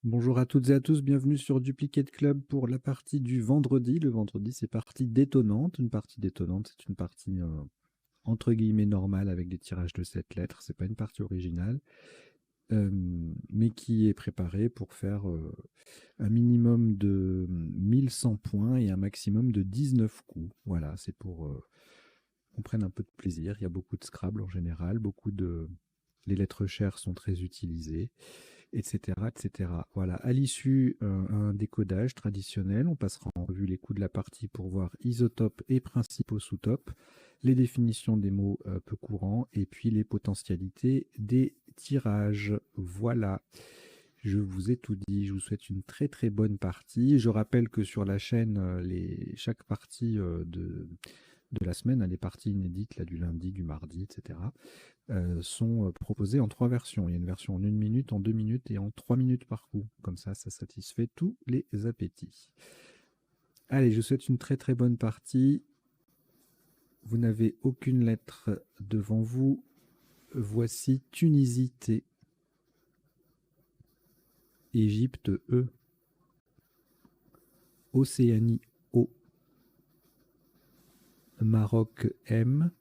Bonjour à toutes et à tous, bienvenue sur Duplicate Club pour la partie du vendredi. Le vendredi, c'est partie détonnante. Une partie détonnante, c'est une partie entre guillemets normale avec des tirages de 7 lettres. C'est pas une partie originale, euh, mais qui est préparée pour faire un minimum de 1100 points et un maximum de 19 coups. Voilà, c'est pour qu'on prenne un peu de plaisir. Il y a beaucoup de Scrabble en général, les lettres chères sont très utilisées, etc., etc. Voilà, à l'issue, un décodage traditionnel. On passera en revue les coups de la partie pour voir isotopes et principaux sous-topes, les définitions des mots peu courants et puis les potentialités des tirages. Voilà, je vous ai tout dit. Je vous souhaite une très très bonne partie. Je rappelle que sur la chaîne, chaque partie de la semaine, les parties inédites là, du lundi, du mardi, etc., sont proposées en 3 versions. Il y a une version en 1 minute, en 2 minutes et en 3 minutes par coup. Comme ça satisfait tous les appétits. Allez, je vous souhaite une très très bonne partie. Vous n'avez aucune lettre devant vous. Voici Tunisie T, Égypte E, Océanie O, Maroc M,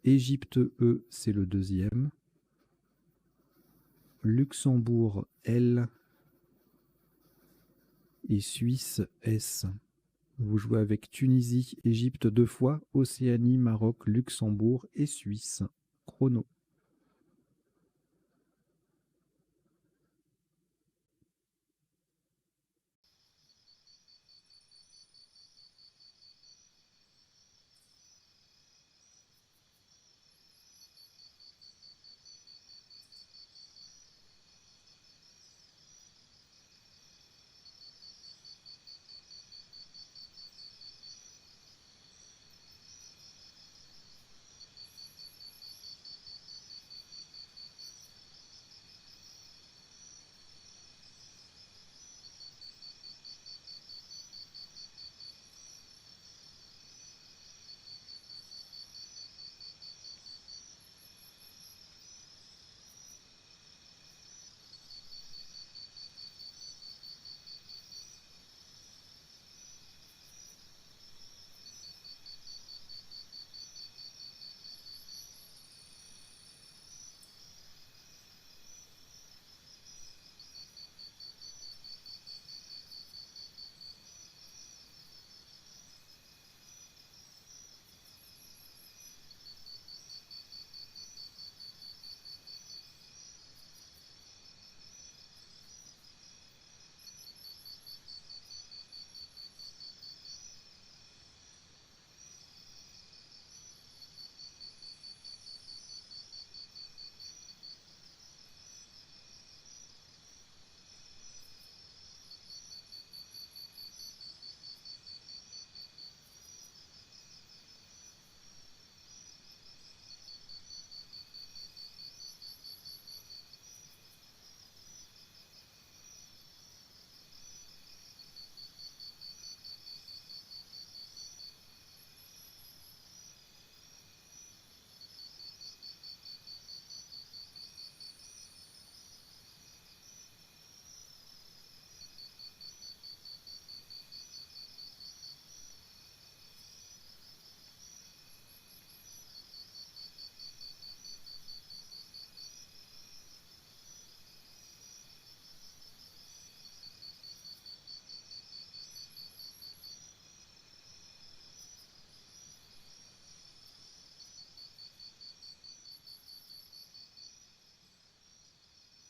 Égypte E, c'est le deuxième, Luxembourg L et Suisse S. Vous jouez avec Tunisie, Égypte 2 fois, Océanie, Maroc, Luxembourg et Suisse. Chrono.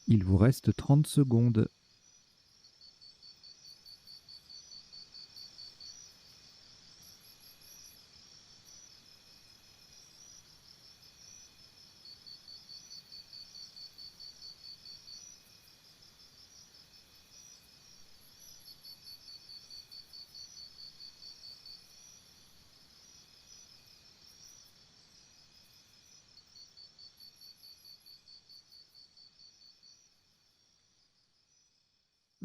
Il vous reste 30 secondes.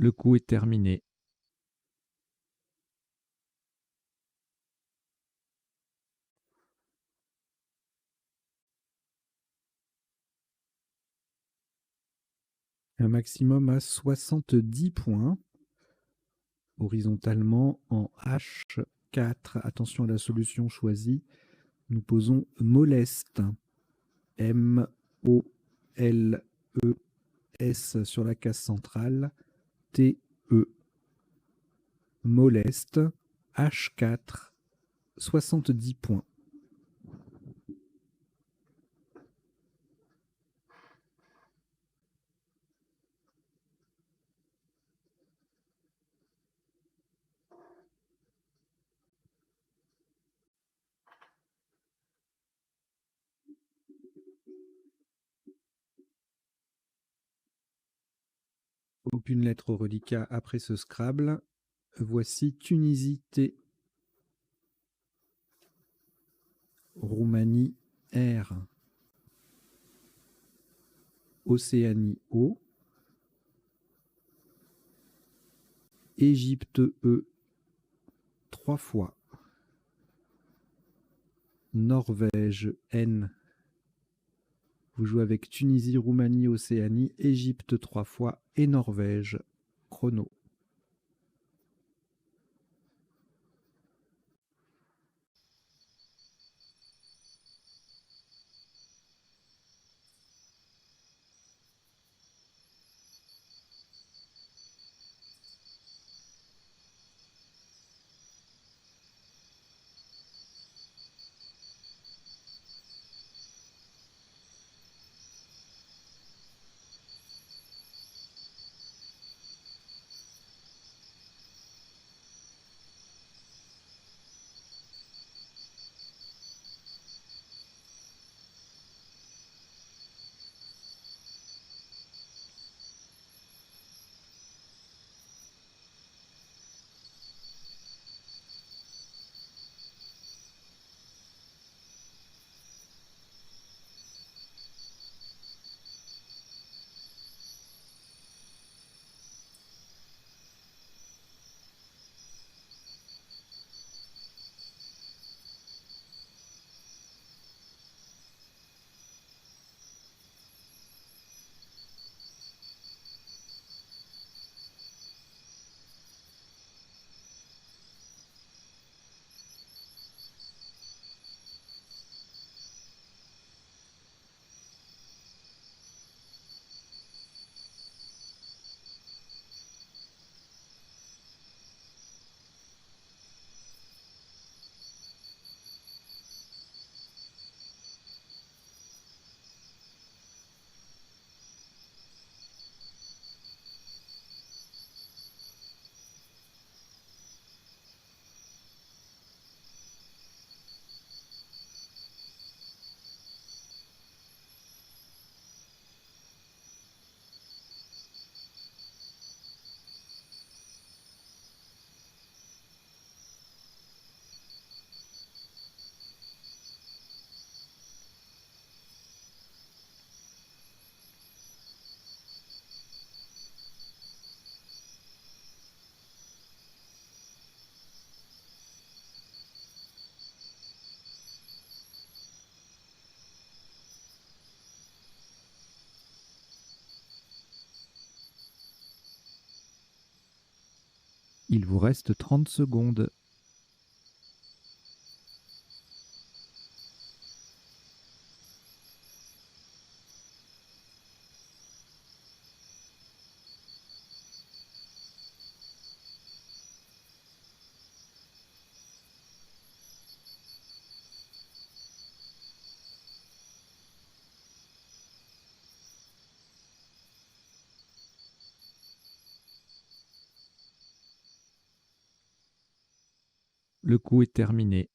Le coup est terminé. maximum à 70 points. Horizontalement en H4. Attention à la solution choisie. Nous posons moleste. M-O-L-E-S sur la case centrale. T-E. Moleste. H4. 70 points. Aucune lettre au reliquat après ce Scrabble. Voici Tunisie T. Roumanie R. Océanie O. Égypte E. 3 fois. Norvège N. Vous jouez avec Tunisie, Roumanie, Océanie, Égypte 3 fois et Norvège. Chrono. Il vous reste 30 secondes. Le coup est terminé.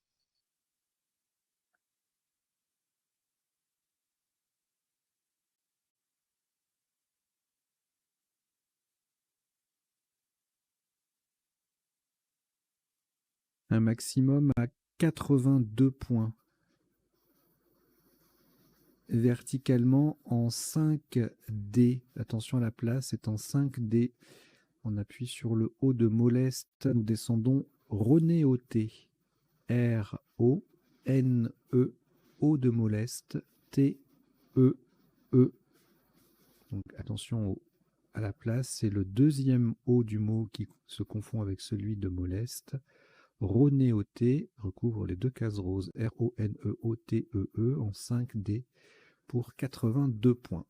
Un maximum à 82 points. Verticalement en 5D. Attention à la place, c'est en 5D. On appuie sur le haut de moleste. Nous descendons René-O-T. R-O-N-E. O de moleste. T-E-E. Donc attention au à la place, c'est le deuxième O du mot qui se confond avec celui de moleste. Ronéoté recouvre les deux cases roses. R-O-N-E-O-T-E-E en 5D pour 82 points.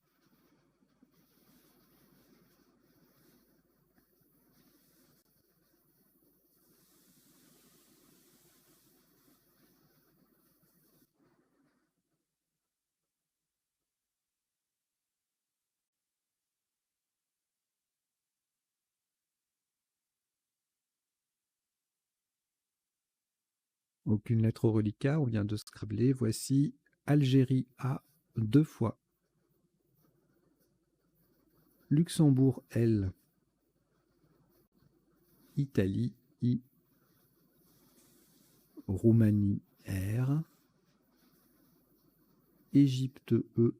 Aucune lettre au reliquat, on vient de scrabler. Voici Algérie A 2 fois. Luxembourg L. Italie I. Roumanie R. Égypte E.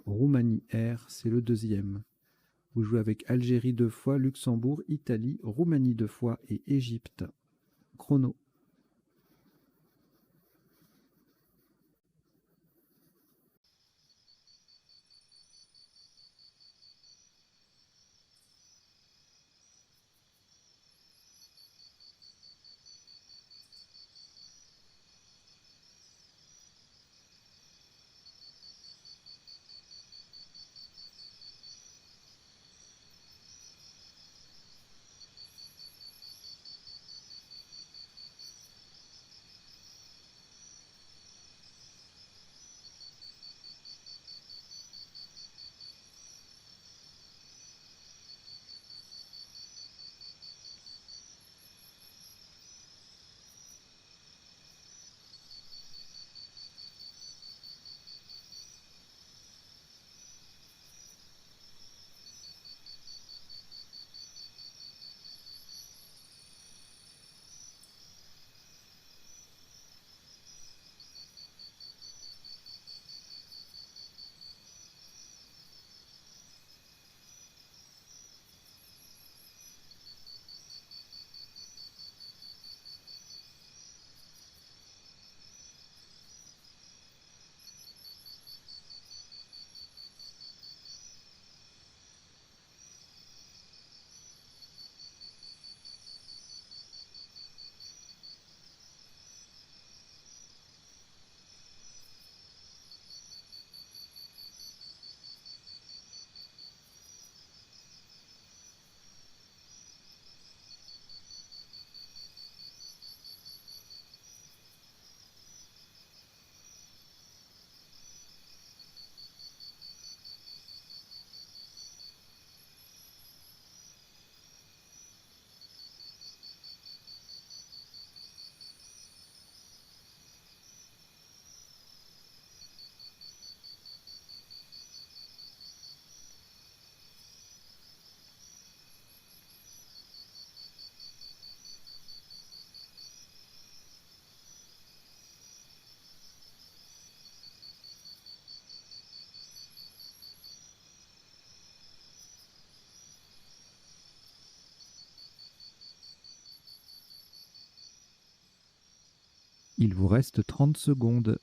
Roumanie R, c'est le deuxième. Vous jouez avec Algérie 2 fois, Luxembourg, Italie, Roumanie 2 fois et Égypte. Chrono. Il vous reste 30 secondes.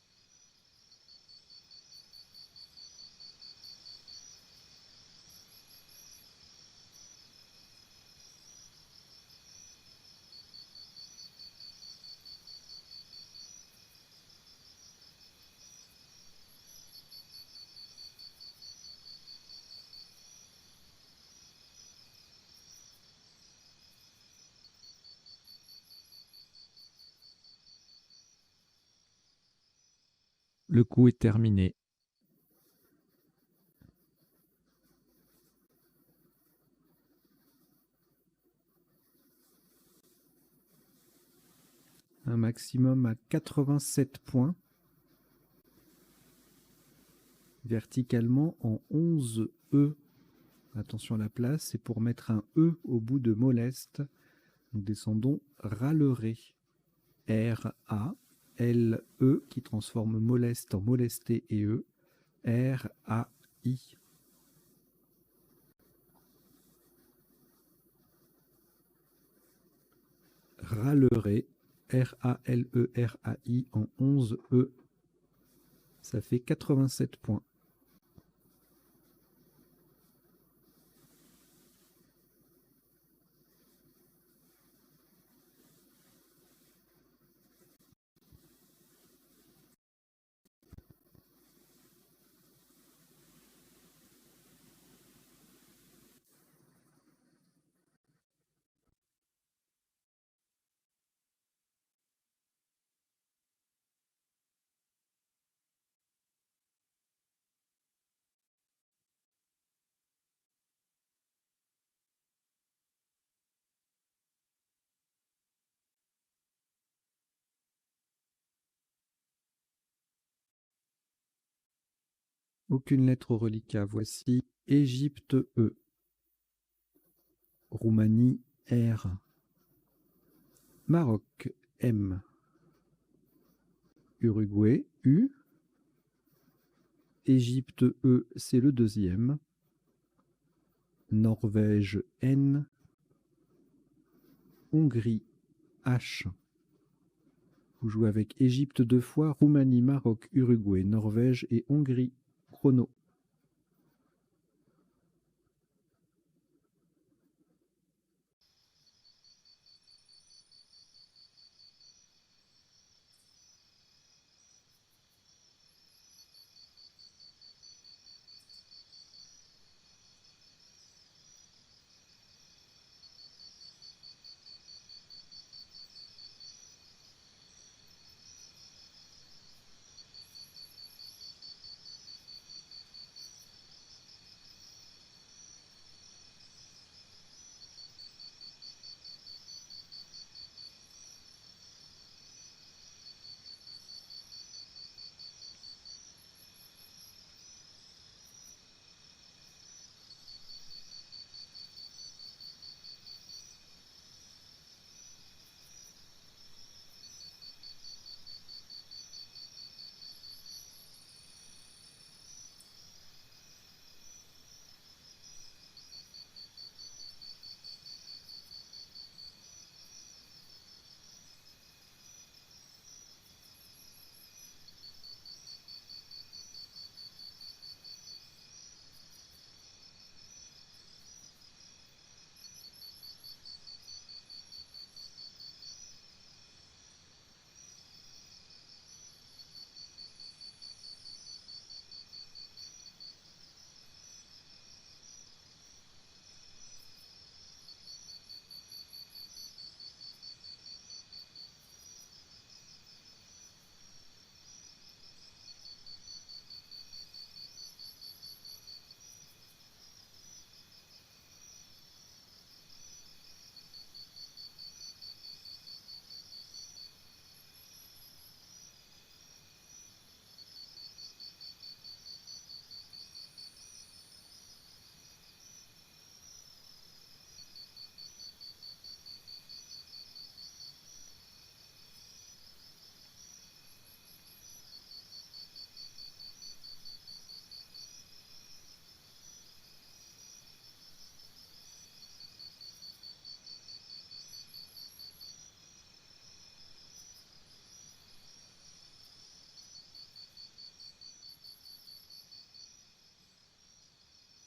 Le coup est terminé. Un maximum à 87 points. Verticalement en 11 E. Attention à la place, c'est pour mettre un E au bout de moleste. Nous descendons râlerai. R-A-L-E qui transforme moleste en molesté et E. R-A-I. Râlerai. R-A-L-E-R-A-I en 11 E. Ça fait 87 points. Aucune lettre au reliquat. Voici Égypte E. Roumanie R. Maroc M. Uruguay U. Égypte E, c'est le deuxième. Norvège N. Hongrie H. Vous jouez avec Égypte 2 fois, Roumanie, Maroc, Uruguay, Norvège et Hongrie. Chrono.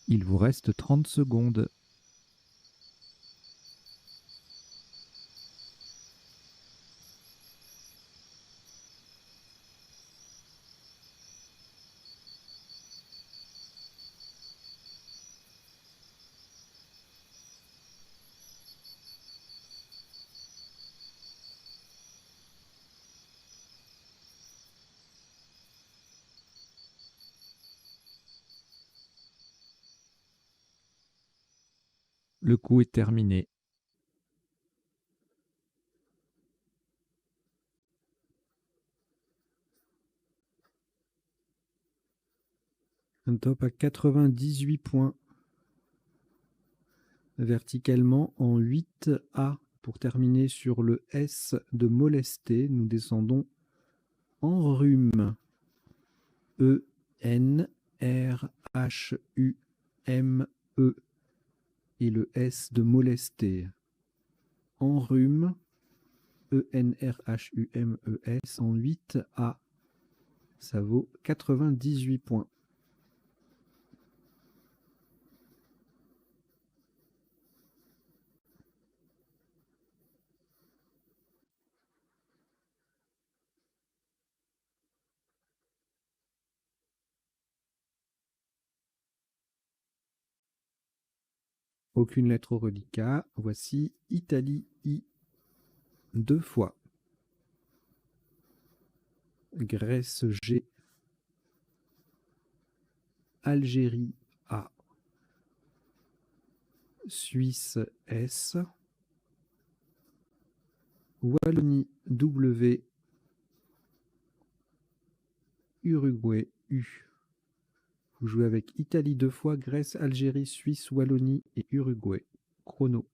Il vous reste 30 secondes. Le coup est terminé. Un top à 98 points. Verticalement en 8A. Pour terminer sur le S de molester, nous descendons en rhume. E, N, R, H, U, M, E. Et le S de molester. En rhume, E, N, R, H, U, M, E, S en 8A. Ça vaut 98 points. Aucune lettre au reliquat. Voici Italie I 2 fois. Grèce G. Algérie A. Suisse S. Wallonie W. Uruguay U. Vous jouez avec Italie 2 fois, Grèce, Algérie, Suisse, Wallonie et Uruguay. Chrono.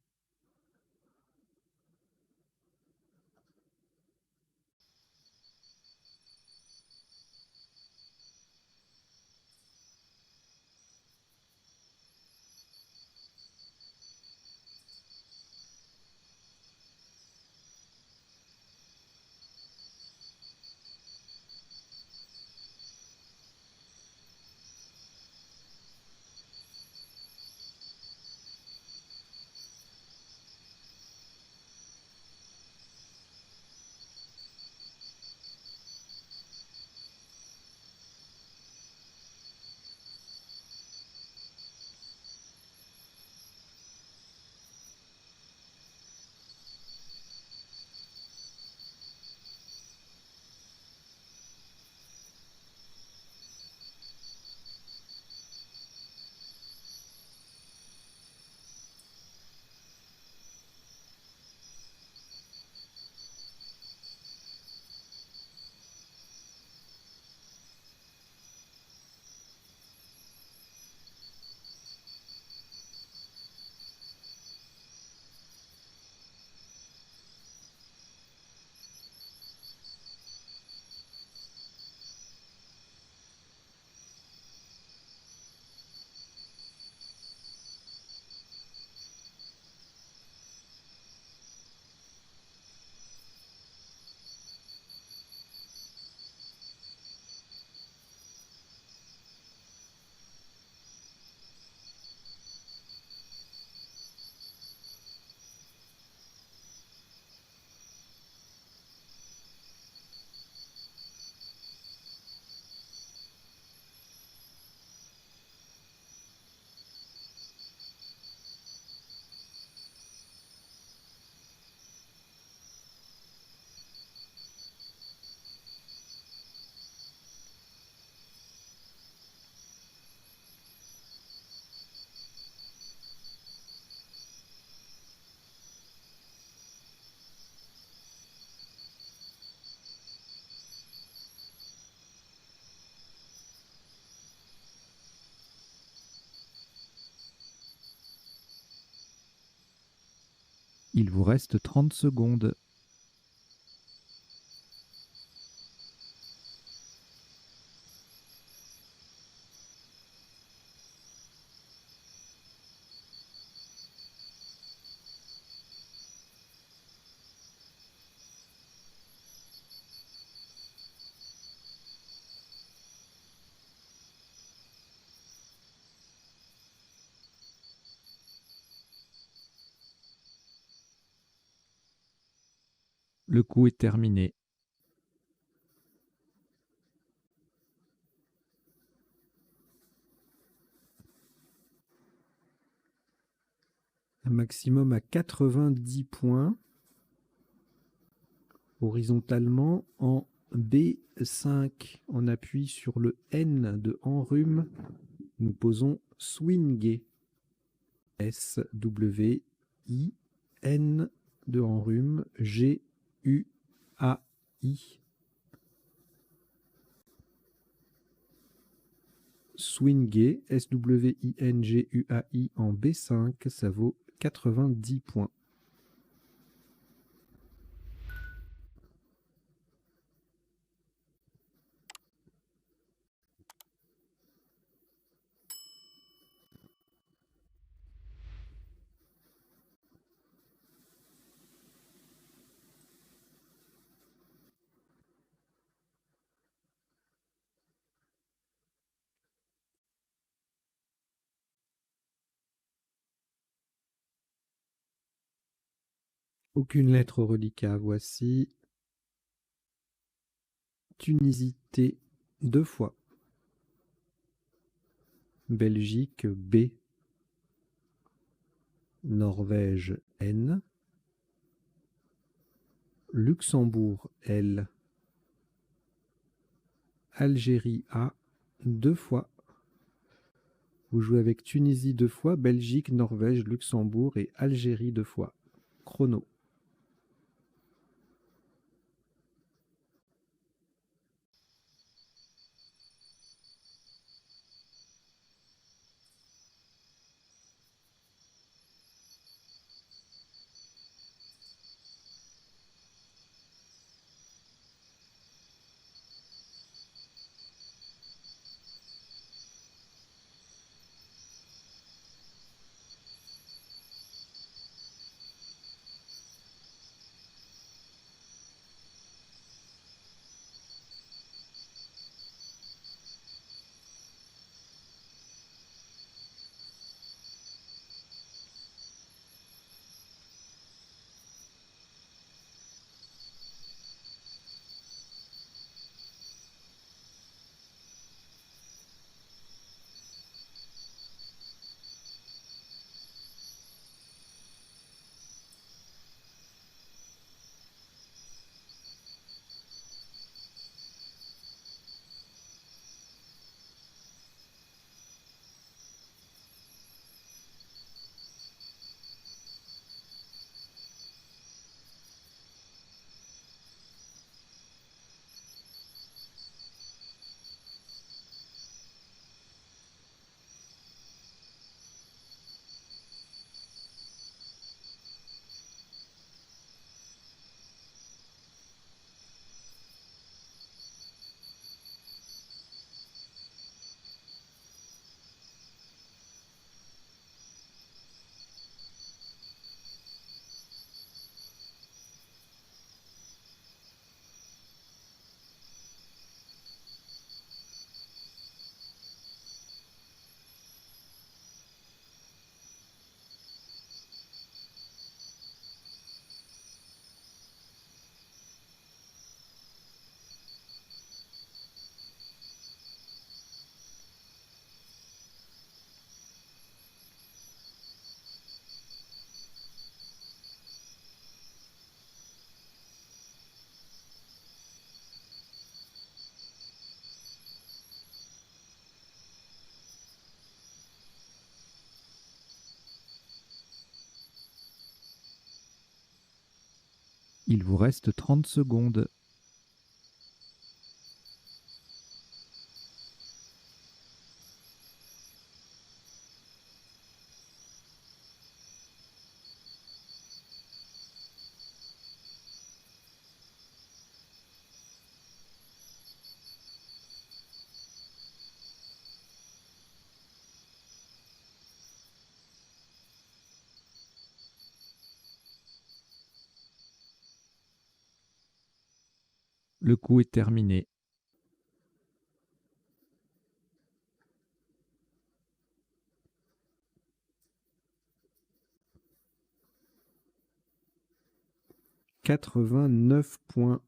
Il vous reste 30 secondes. Le coup est terminé. Un maximum à 90 points. Horizontalement, en B5, on appuie sur le N de enrhume. Nous posons swinguer. S-W-I-N de enrhume, G-U-A-I. Swinguer, S-W-I-N-G-U-A-I en B5, ça vaut 90 points. Aucune lettre au reliquat. Voici Tunisie T 2 fois. Belgique B. Norvège N. Luxembourg L. Algérie A 2 fois. Vous jouez avec Tunisie 2 fois, Belgique, Norvège, Luxembourg et Algérie 2 fois. Chrono. Il vous reste 30 secondes. Le coup est terminé. « 89 points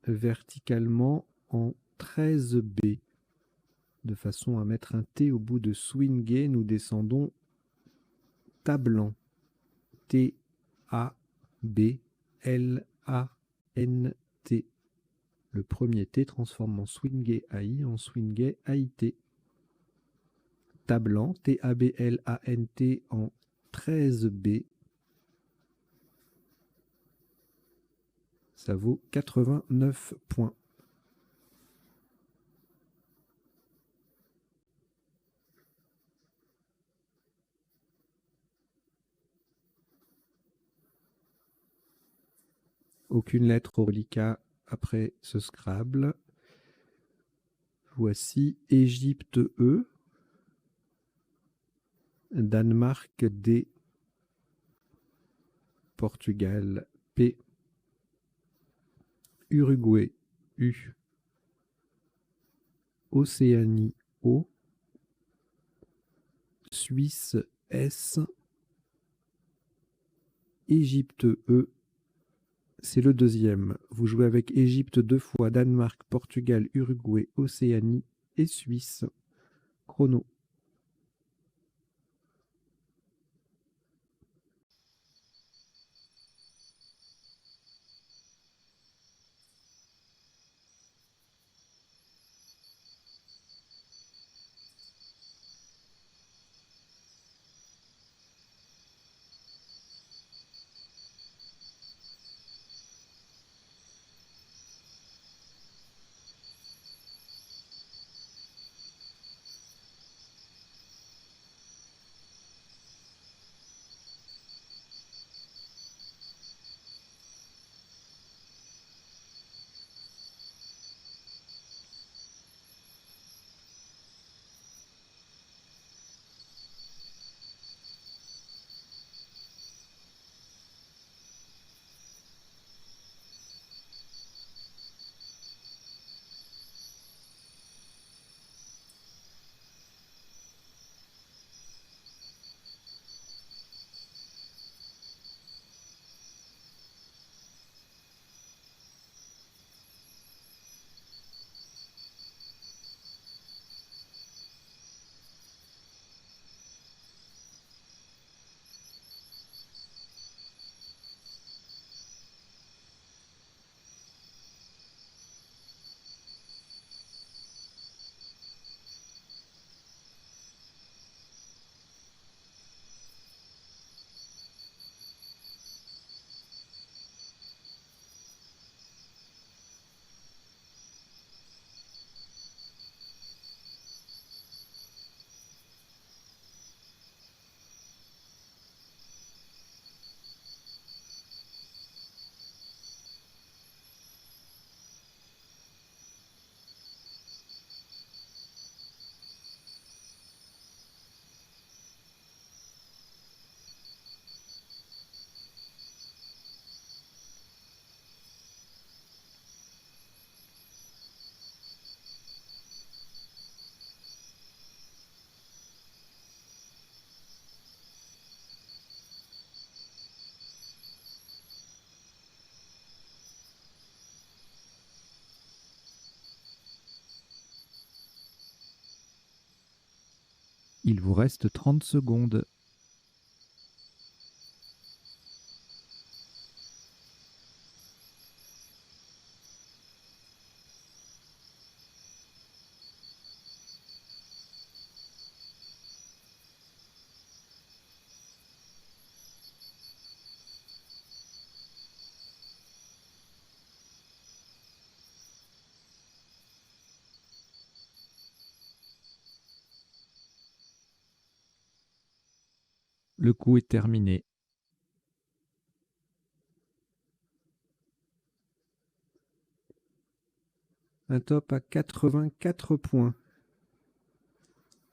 verticalement en 13 B. De façon à mettre un T au bout de swinguer, nous descendons tablant. T-A-B-L-A-N-T. Le premier T transforme en swinguer AI en swinguer AIT. Tablant, T-A-B-L-A-N-T en 13 B. Ça vaut 89 points. Aucune lettre au reliquat après ce Scrabble. Voici Égypte E, Danemark D, Portugal P, Uruguay U, Océanie O, Suisse S, Égypte E. C'est le deuxième. Vous jouez avec Égypte 2 fois, Danemark, Portugal, Uruguay, Océanie et Suisse. Chrono. Il vous reste 30 secondes. Le coup est terminé. Un top à 84 points.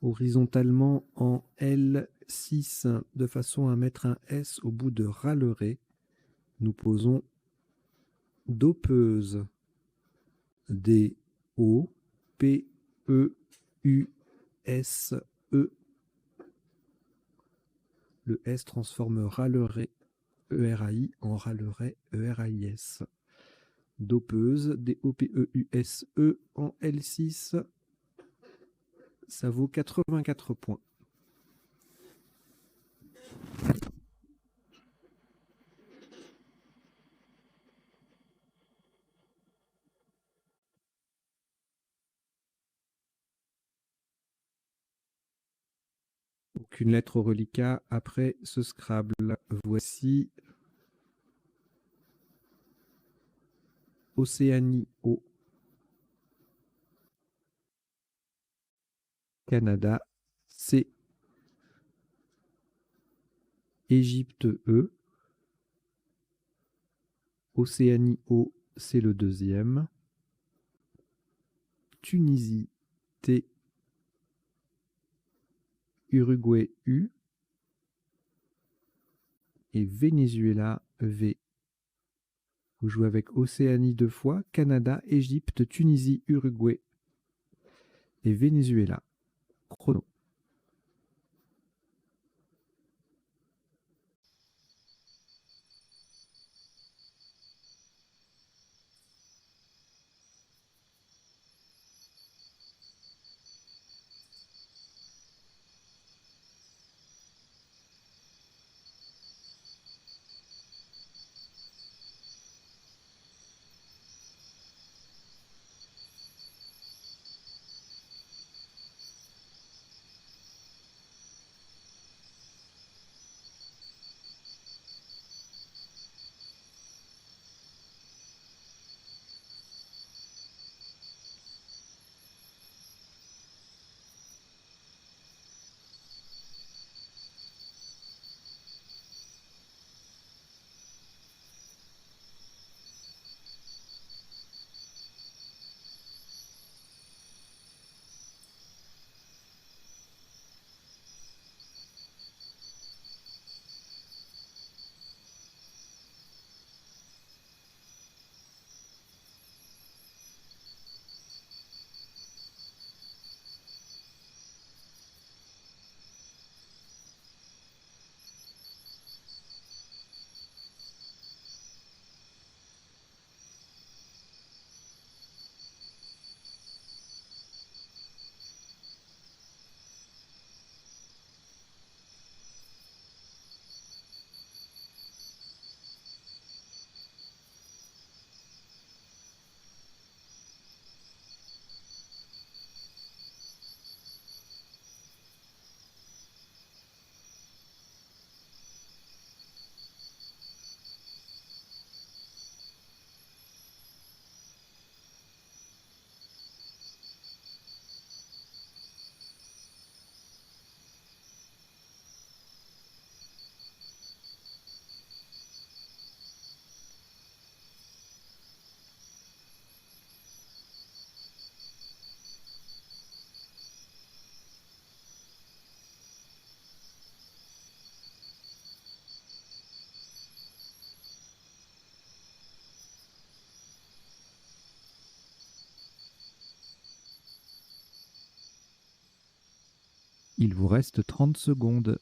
Horizontalement en L6, de façon à mettre un S au bout de râlerait, nous posons dopeuse. D-O-P-E-U-S-E. Le S transforme râlerait, E-R-A-I, en râlerait, E-R-A-I-S. Dopeuse, D-O-P-E-U-S-E, en L6. Ça vaut 84 points. Aucune lettre au reliquat après ce Scrabble. Voici Océanie O, Canada C, Égypte E, Océanie O, c'est le deuxième, Tunisie T, Uruguay U et Venezuela V. Vous jouez avec Océanie 2 fois, Canada, Égypte, Tunisie, Uruguay et Venezuela. Chrono. Il vous reste 30 secondes.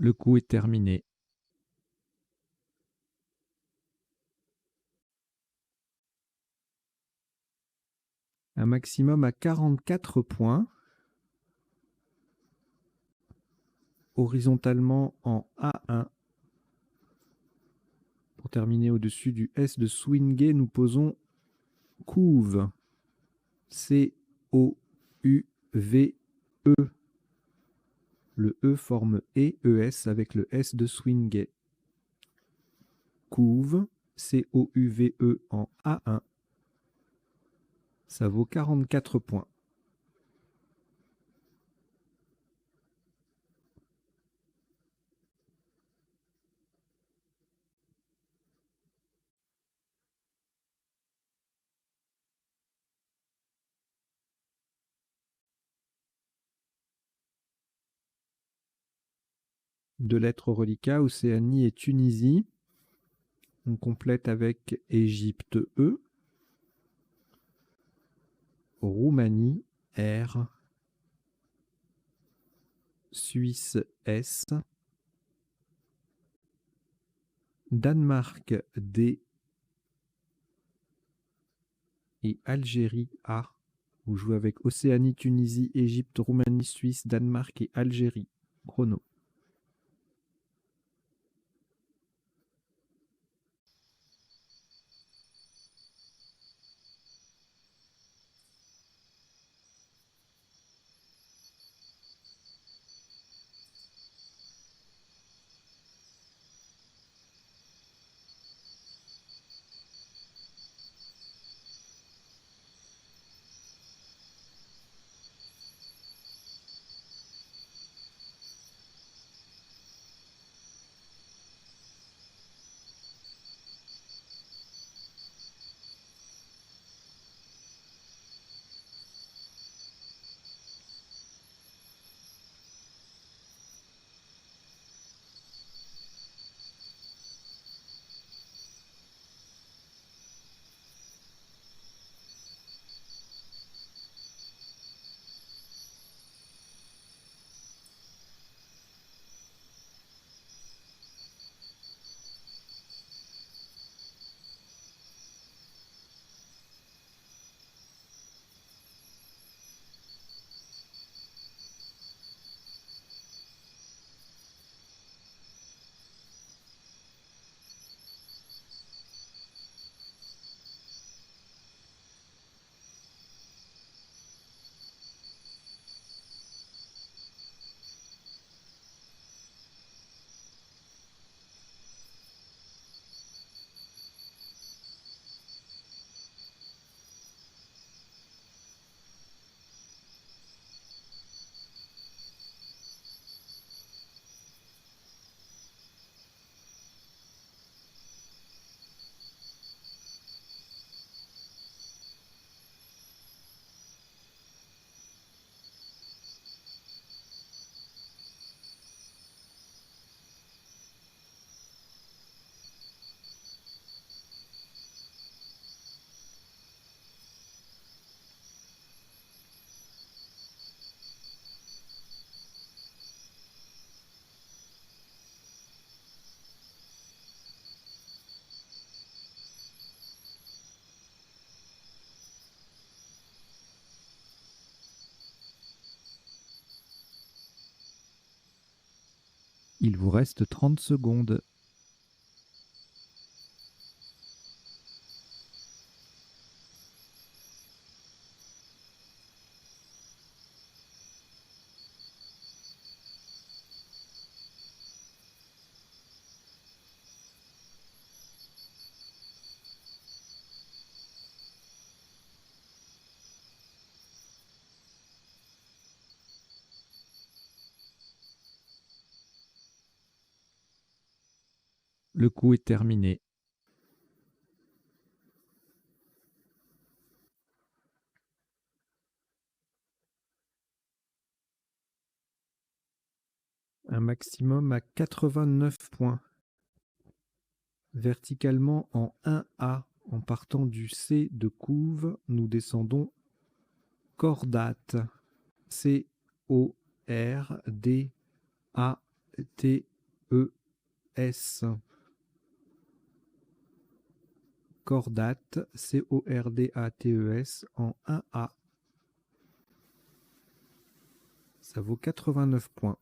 Le coup est terminé. Un maximum à 44 points. horizontalement en A1. Pour terminer au-dessus du S de swinguer, nous posons couve. C-O-U-V-E. Le E forme E-E-S avec le S de swinguer. Couve, C-O-U-V-E en A1. Ça vaut 44 points. Deux lettres au reliquat, Océanie et Tunisie. On complète avec Égypte E, Roumanie R, Suisse S, Danemark D et Algérie A. Vous jouez avec Océanie, Tunisie, Égypte, Roumanie, Suisse, Danemark et Algérie. Chrono. Il vous reste 30 secondes. Le coup est terminé. Un maximum à 89 points. Verticalement en 1A, en partant du C de couve, nous descendons cordate. C-O-R-D-A-T-E-S. Cordate, C-O-R-D-A-T-E-S en 1A. Ça vaut 89 points.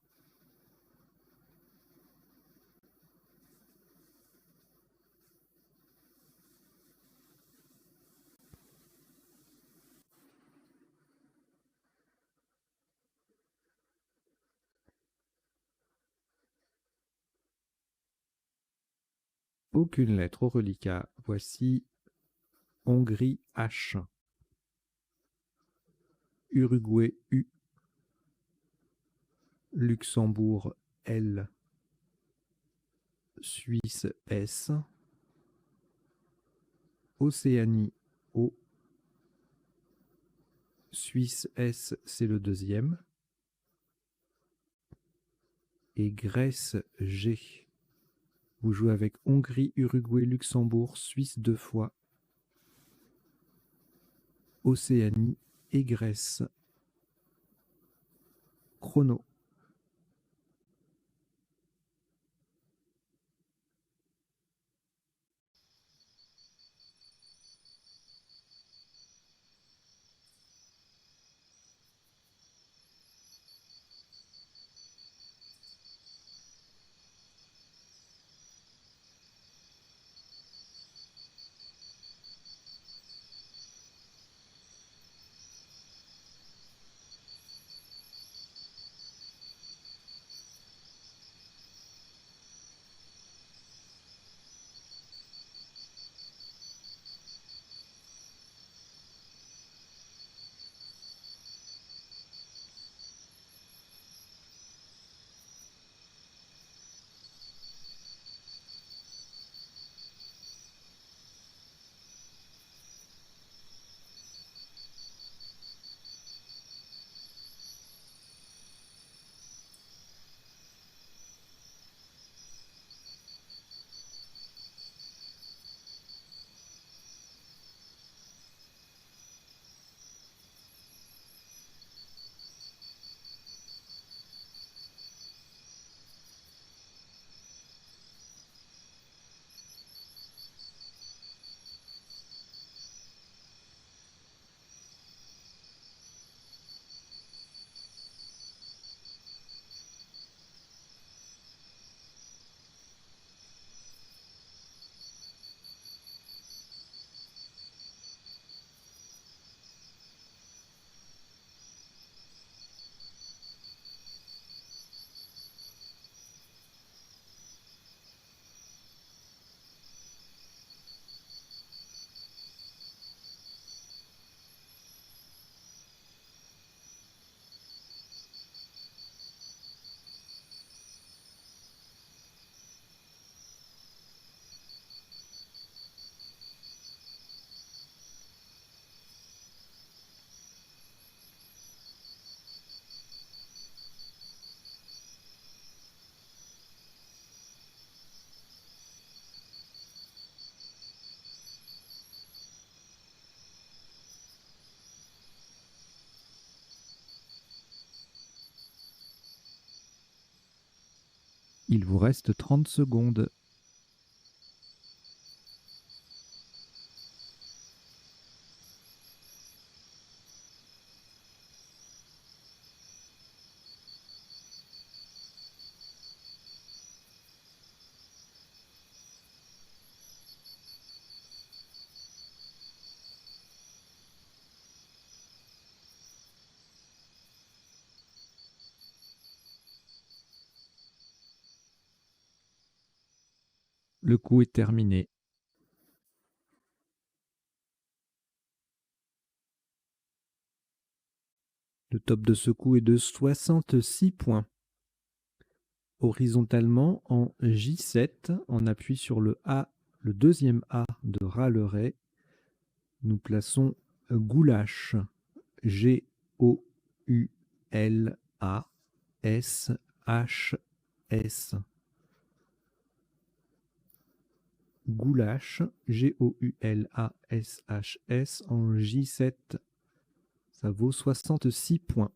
Aucune lettre au reliquat. Voici Hongrie H, Uruguay U, Luxembourg L, Suisse S, Océanie O, Suisse S, c'est le deuxième, et Grèce G. Vous jouez avec Hongrie, Uruguay, Luxembourg, Suisse 2 fois, Océanie et Grèce. Chrono. Il vous reste 30 secondes. Le coup est terminé. Le top de ce coup est de 66 points. Horizontalement, en J7, on appuie sur le A, le deuxième A de ras le ré. Nous plaçons goulash. G-O-U-L-A-S-H-S. Goulash, G-O-U-L-A-S-H-S, en J7. Ça vaut 66 points.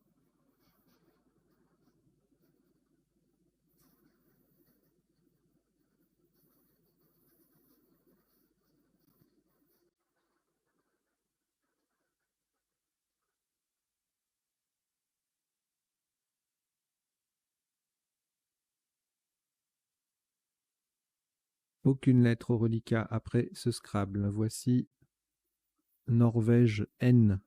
Aucune lettre au reliquat après ce Scrabble. Voici Norvège N,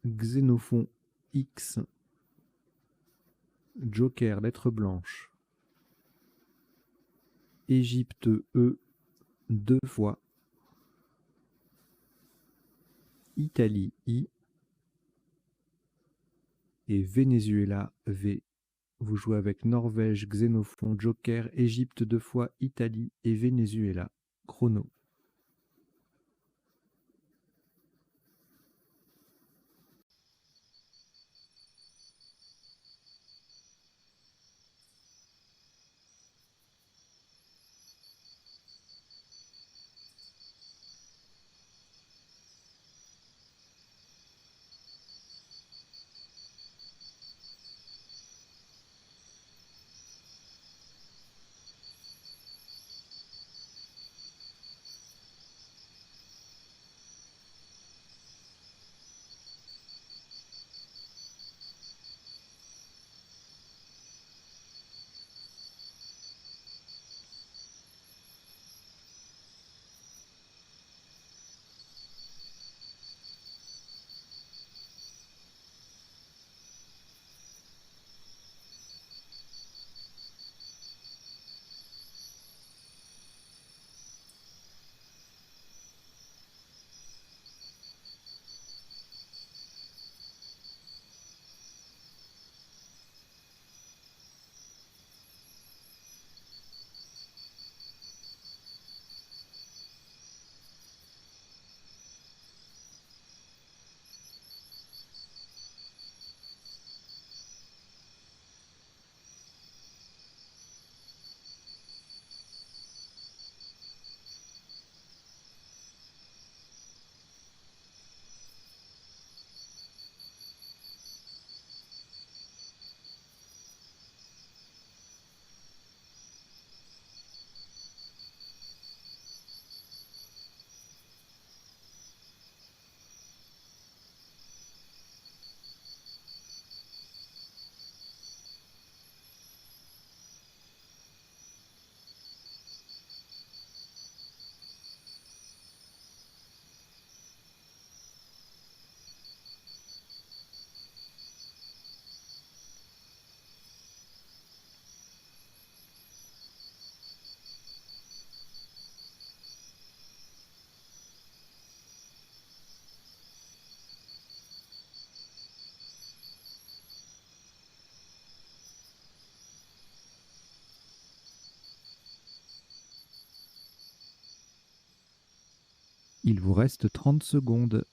Xénophon X, Joker, lettre blanche, Égypte E 2 fois, Italie I et Venezuela V. Vous jouez avec Norvège, Xénophon, Joker, Égypte 2 fois, Italie et Venezuela. Chrono. Il vous reste 30 secondes.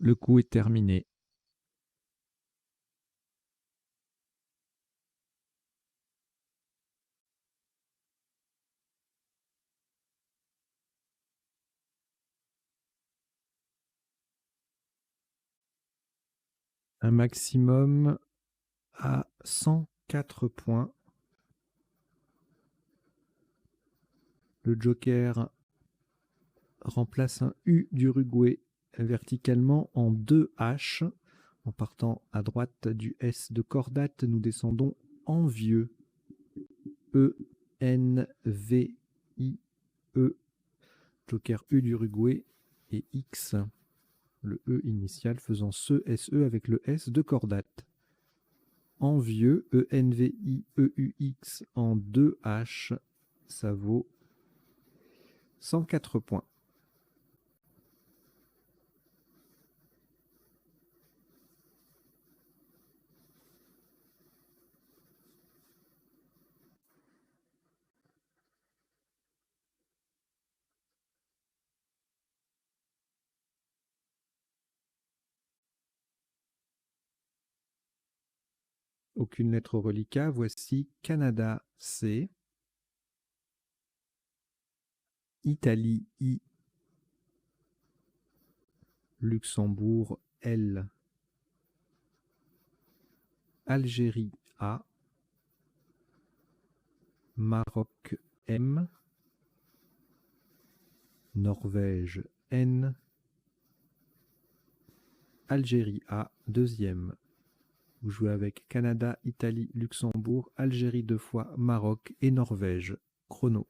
Le coup est terminé. Un maximum à 104 points. Le Joker remplace un U d'Uruguay verticalement en 2 H. En partant à droite du S de Cordate, nous descendons en vieux. E, N, V, I, E. Joker U d'Uruguay et X. Le E initial faisant SE avec le S de Cordate. En vieux, E, N, V, I, E, U, X en 2 H. Ça vaut 104 points. Aucune lettre reliquat. Voici Canada C, Italie I, Luxembourg L, Algérie A, Maroc M, Norvège N, Algérie A, deuxième. Vous jouez avec Canada, Italie, Luxembourg, Algérie 2 fois, Maroc et Norvège. Chrono.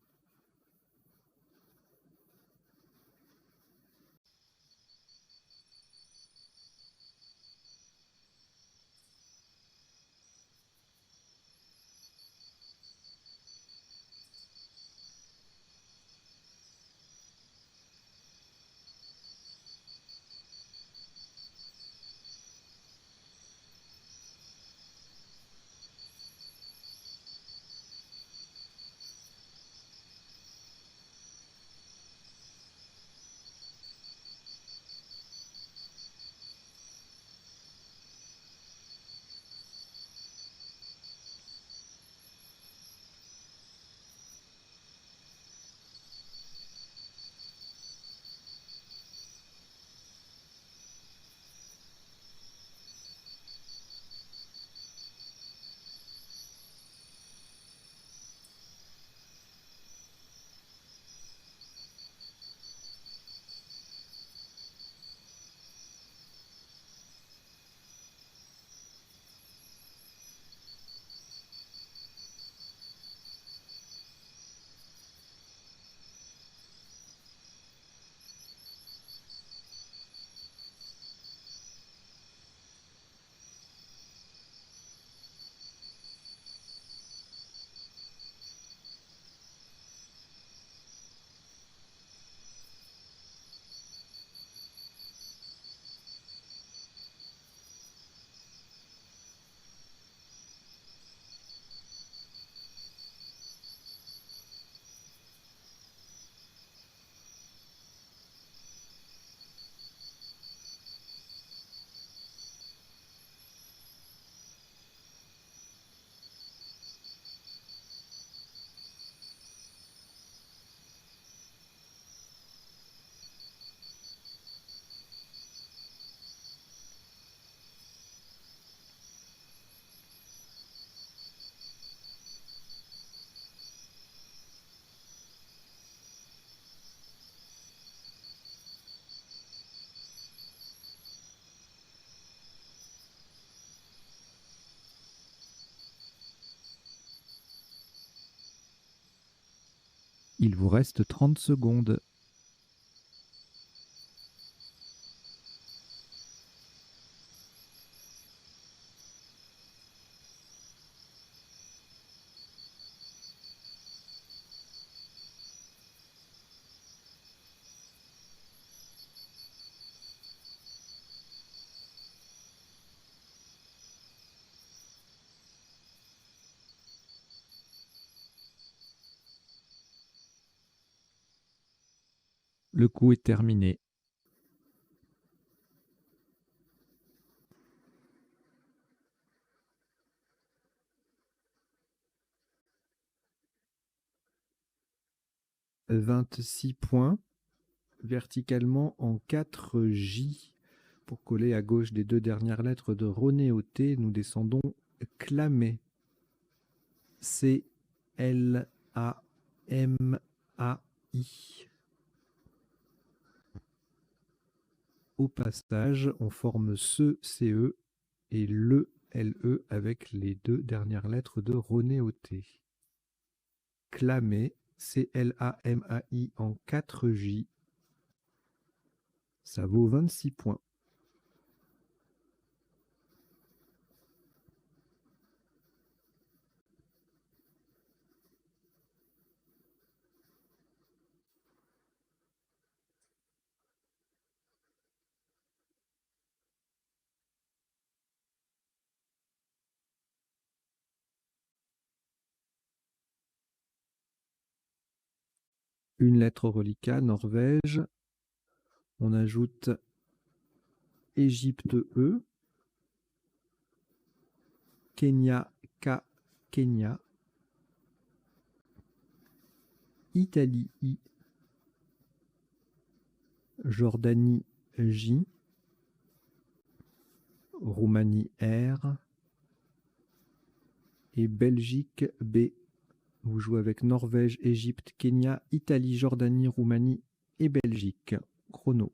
Il vous reste 30 secondes. Le coup est terminé. « 26 points, verticalement en 4J. Pour coller à gauche des 2 dernières lettres de René au T, nous descendons Clamé. C-L-A-M-A-I. Au passage, on forme ce CE et le LE avec les 2 dernières lettres de René au T. Clamé, C-L-A-M-A-I en 4J. Ça vaut 26 points. Une lettre au reliquat, Norvège. On ajoute Égypte E. Kenya K, Kenya. Italie I. Jordanie J. Roumanie R. Et Belgique B. Vous jouez avec Norvège, Égypte, Kenya, Italie, Jordanie, Roumanie et Belgique. Chrono.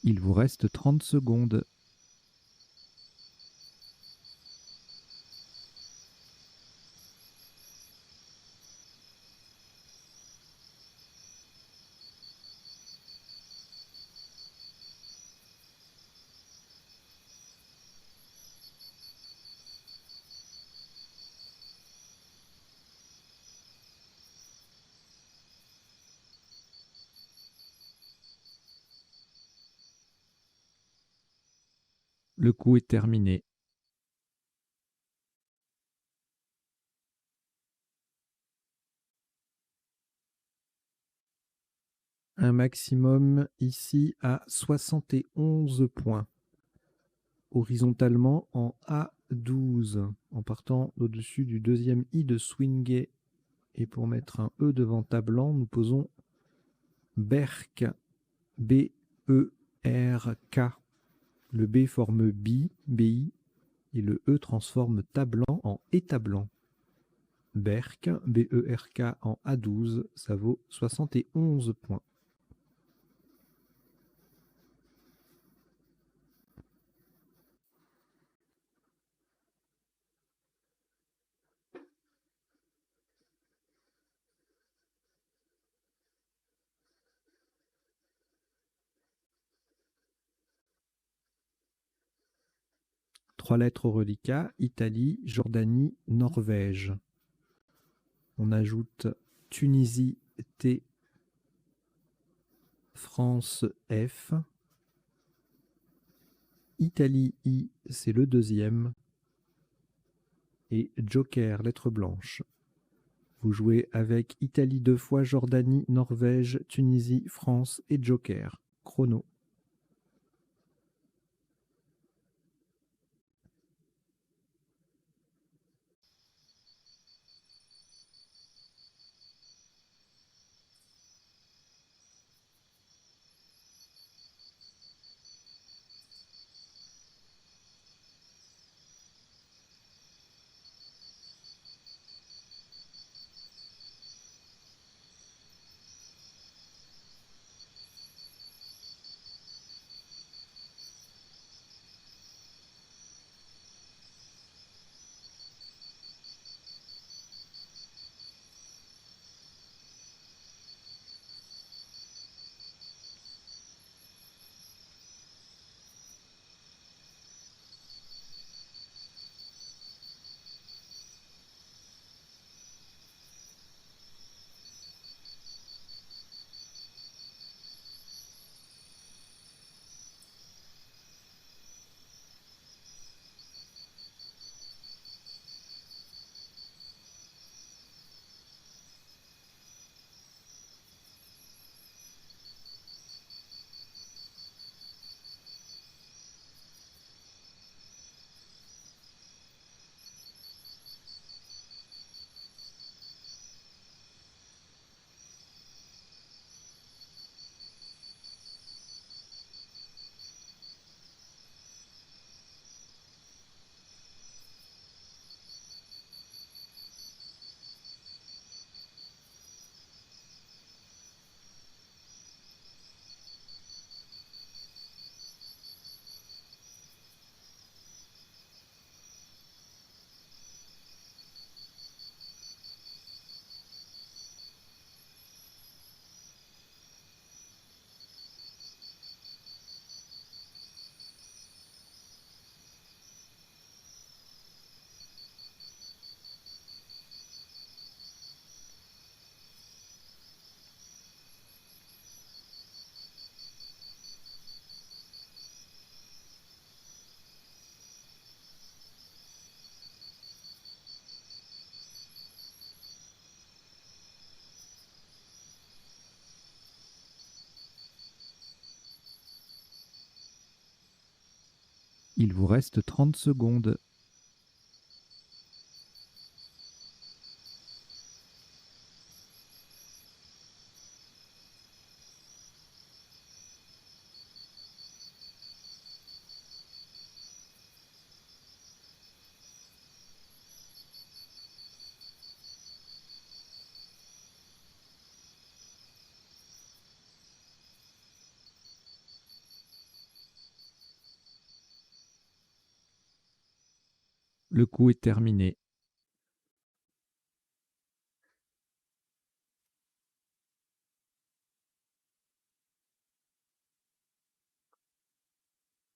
Il vous reste 30 secondes. Le coup est terminé. Un maximum ici à 71 points. Horizontalement en A12, en partant au-dessus du deuxième I de swinguer. Et pour mettre un E devant tablant, nous posons Berk, B-E-R-K. Le B forme BI, et le E transforme tablant en établant. Berk, B-E-R-K en A12, ça vaut 71 points. Trois lettres au reliquat, Italie, Jordanie, Norvège. On ajoute Tunisie, T, France, F. Italie, I, c'est le deuxième. Et Joker, lettre blanche. Vous jouez avec Italie 2 fois, Jordanie, Norvège, Tunisie, France et Joker. Chrono. Il vous reste 30 secondes. Le coup est terminé.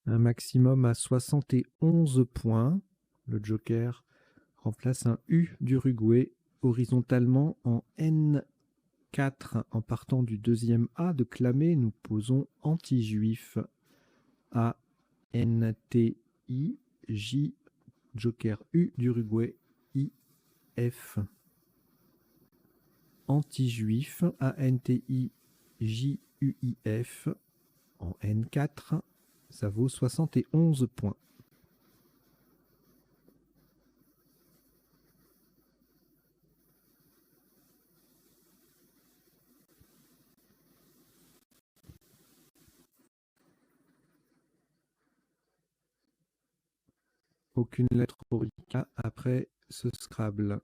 Un maximum à 71 points. Le joker remplace un U d'Uruguay horizontalement en N4. En partant du deuxième A de clamé, nous posons anti-juif. A, N, T, I, J, joker U d'Uruguay, I, F. Anti-juif, A, N, T, I, J, U, I, F. En N4, ça vaut 71 points. Aucune lettre orica après ce Scrabble.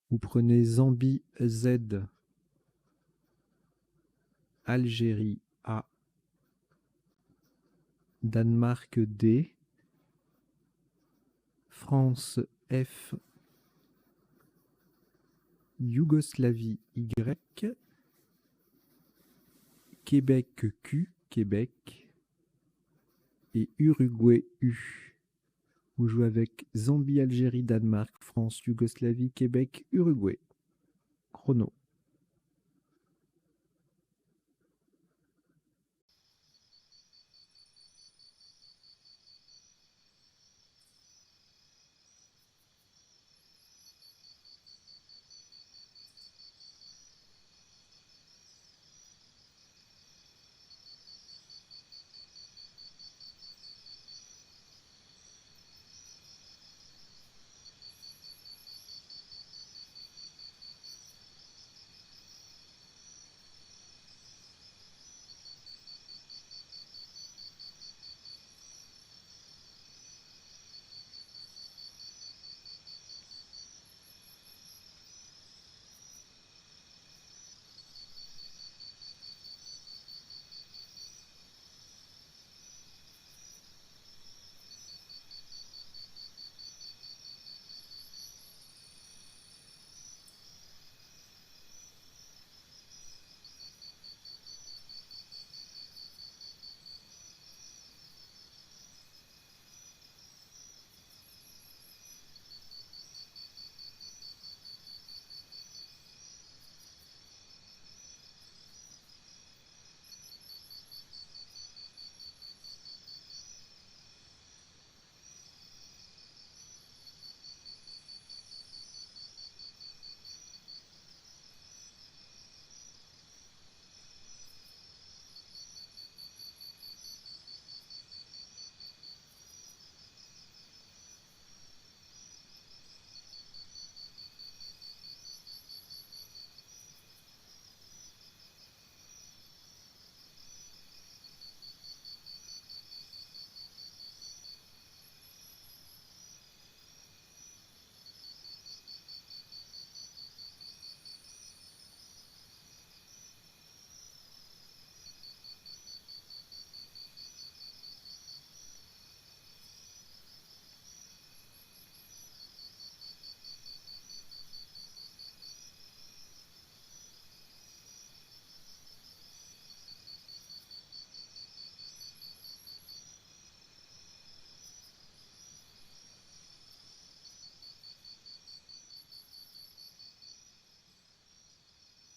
Vous prenez Zambie Z, Algérie A, Danemark D, France F, Yougoslavie Y, Québec Q, Québec, et Uruguay U. Vous jouez avec Zambie, Algérie, Danemark, France, Yougoslavie, Québec, Uruguay. Chrono.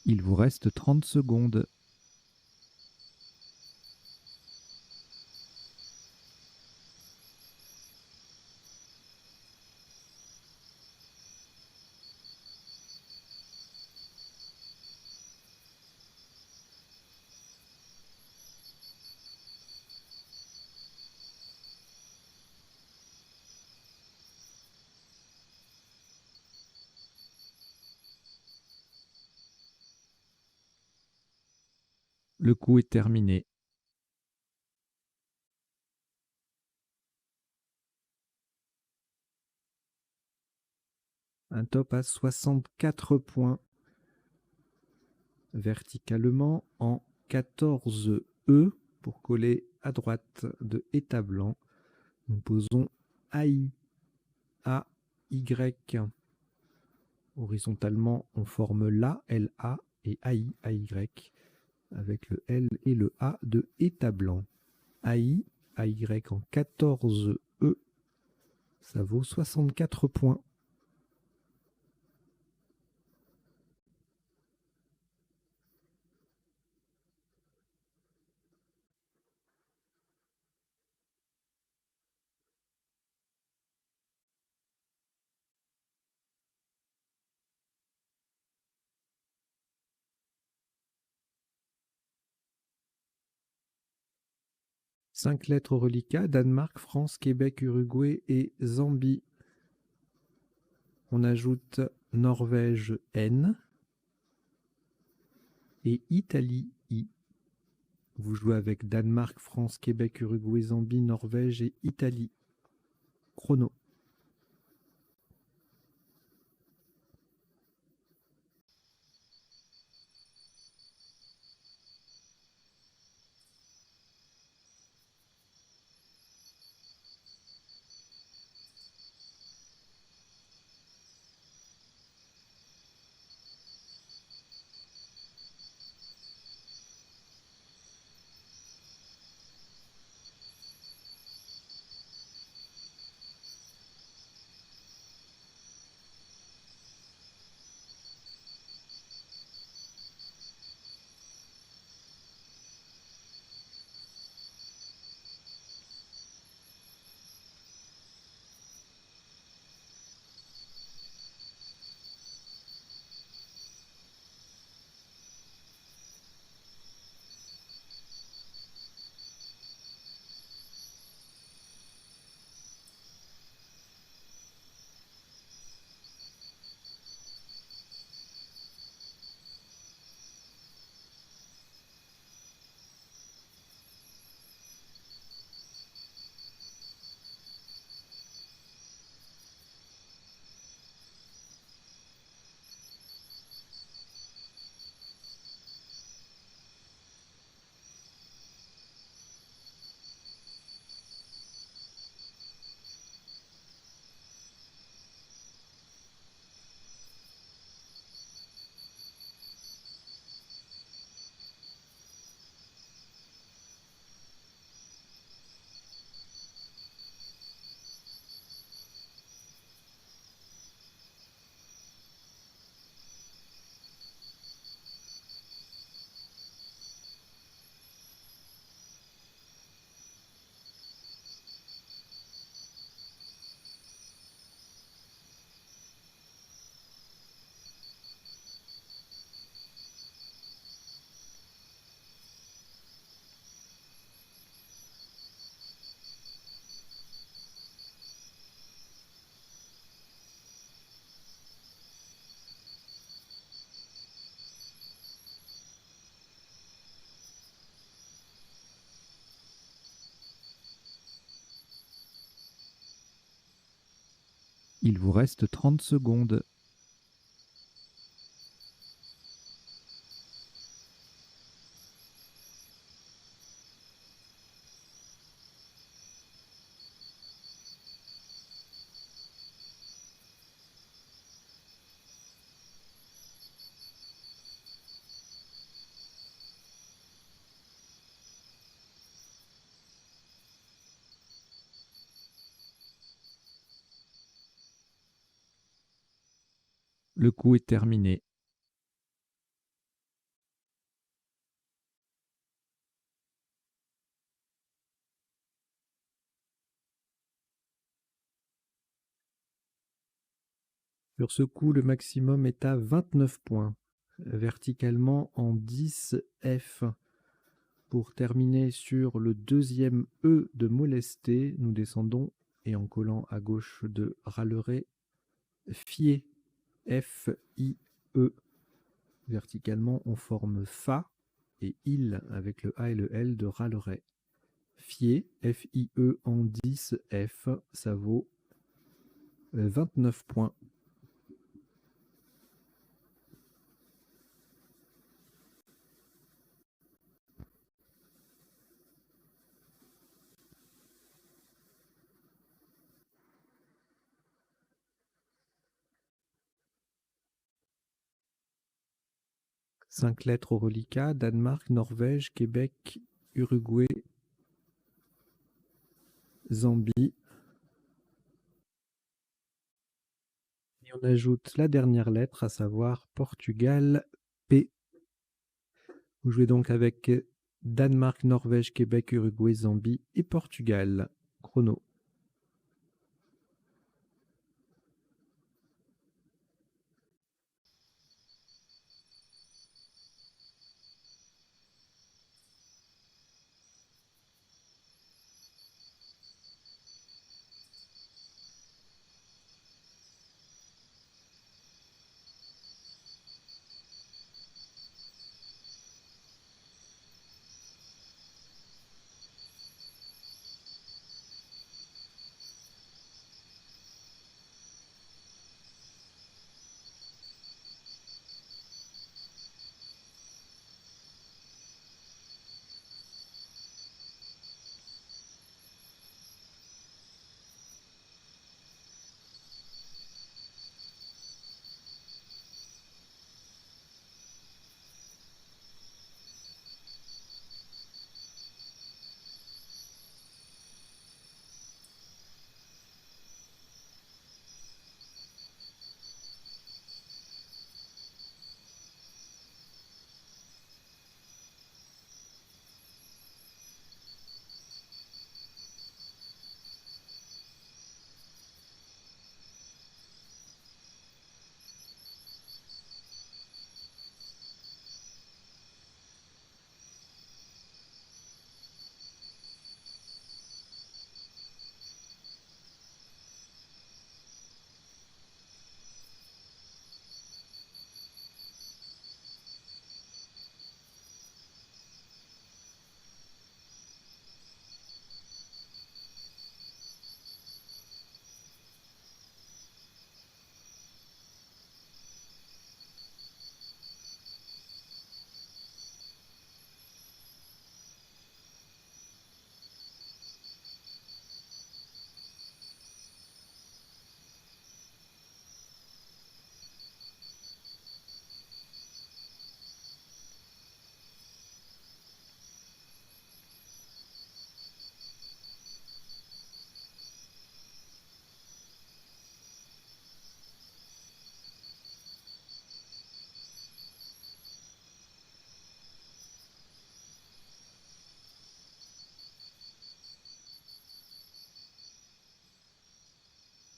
Il vous reste 30 secondes. Le coup est terminé. Un top à 64 points. Verticalement en 14 E pour coller à droite de état blanc. Nous posons AI, A-Y. Horizontalement, on forme LA, L-A et AI, A-Y, avec le L et le A de état blanc. AI, A-Y en 14 E, ça vaut 64 points. Cinq lettres au reliquat, Danemark, France, Québec, Uruguay et Zambie. On ajoute Norvège, N, et Italie, I. Vous jouez avec Danemark, France, Québec, Uruguay, Zambie, Norvège et Italie. Chrono. Il vous reste 30 secondes. Le coup est terminé. Sur ce coup, le maximum est à 29 points. Verticalement en 10 F. Pour terminer sur le deuxième E de molester, nous descendons et en collant à gauche de râlerai, fier, F-I-E. Verticalement, on forme Fa et il avec le A et le L de Ralleret. Fier, F-I-E en 10, F, ça vaut 29 points. Cinq lettres au reliquat, Danemark, Norvège, Québec, Uruguay, Zambie. Et on ajoute la dernière lettre, à savoir Portugal, P. Vous jouez donc avec Danemark, Norvège, Québec, Uruguay, Zambie et Portugal. Chrono.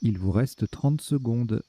Il vous reste 30 secondes.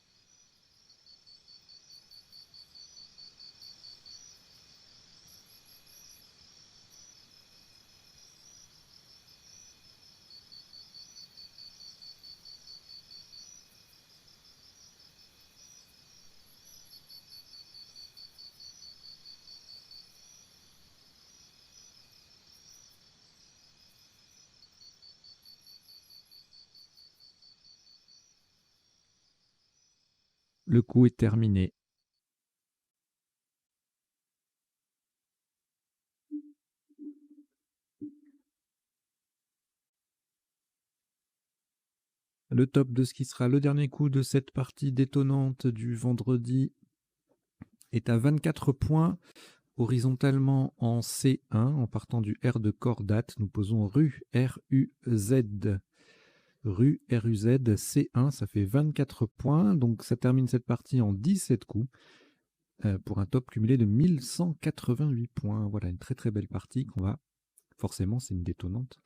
Le coup est terminé. Le top de ce qui sera le dernier coup de cette partie détonnante du vendredi est à 24 points. Horizontalement en C1, en partant du R de Cordat, nous posons rue R-U-Z. Rue R-U-Z, C1, ça fait 24 points. Donc ça termine cette partie en 17 coups pour un top cumulé de 1188 points. Voilà, une très très belle partie qu'on va, forcément c'est une détonnante,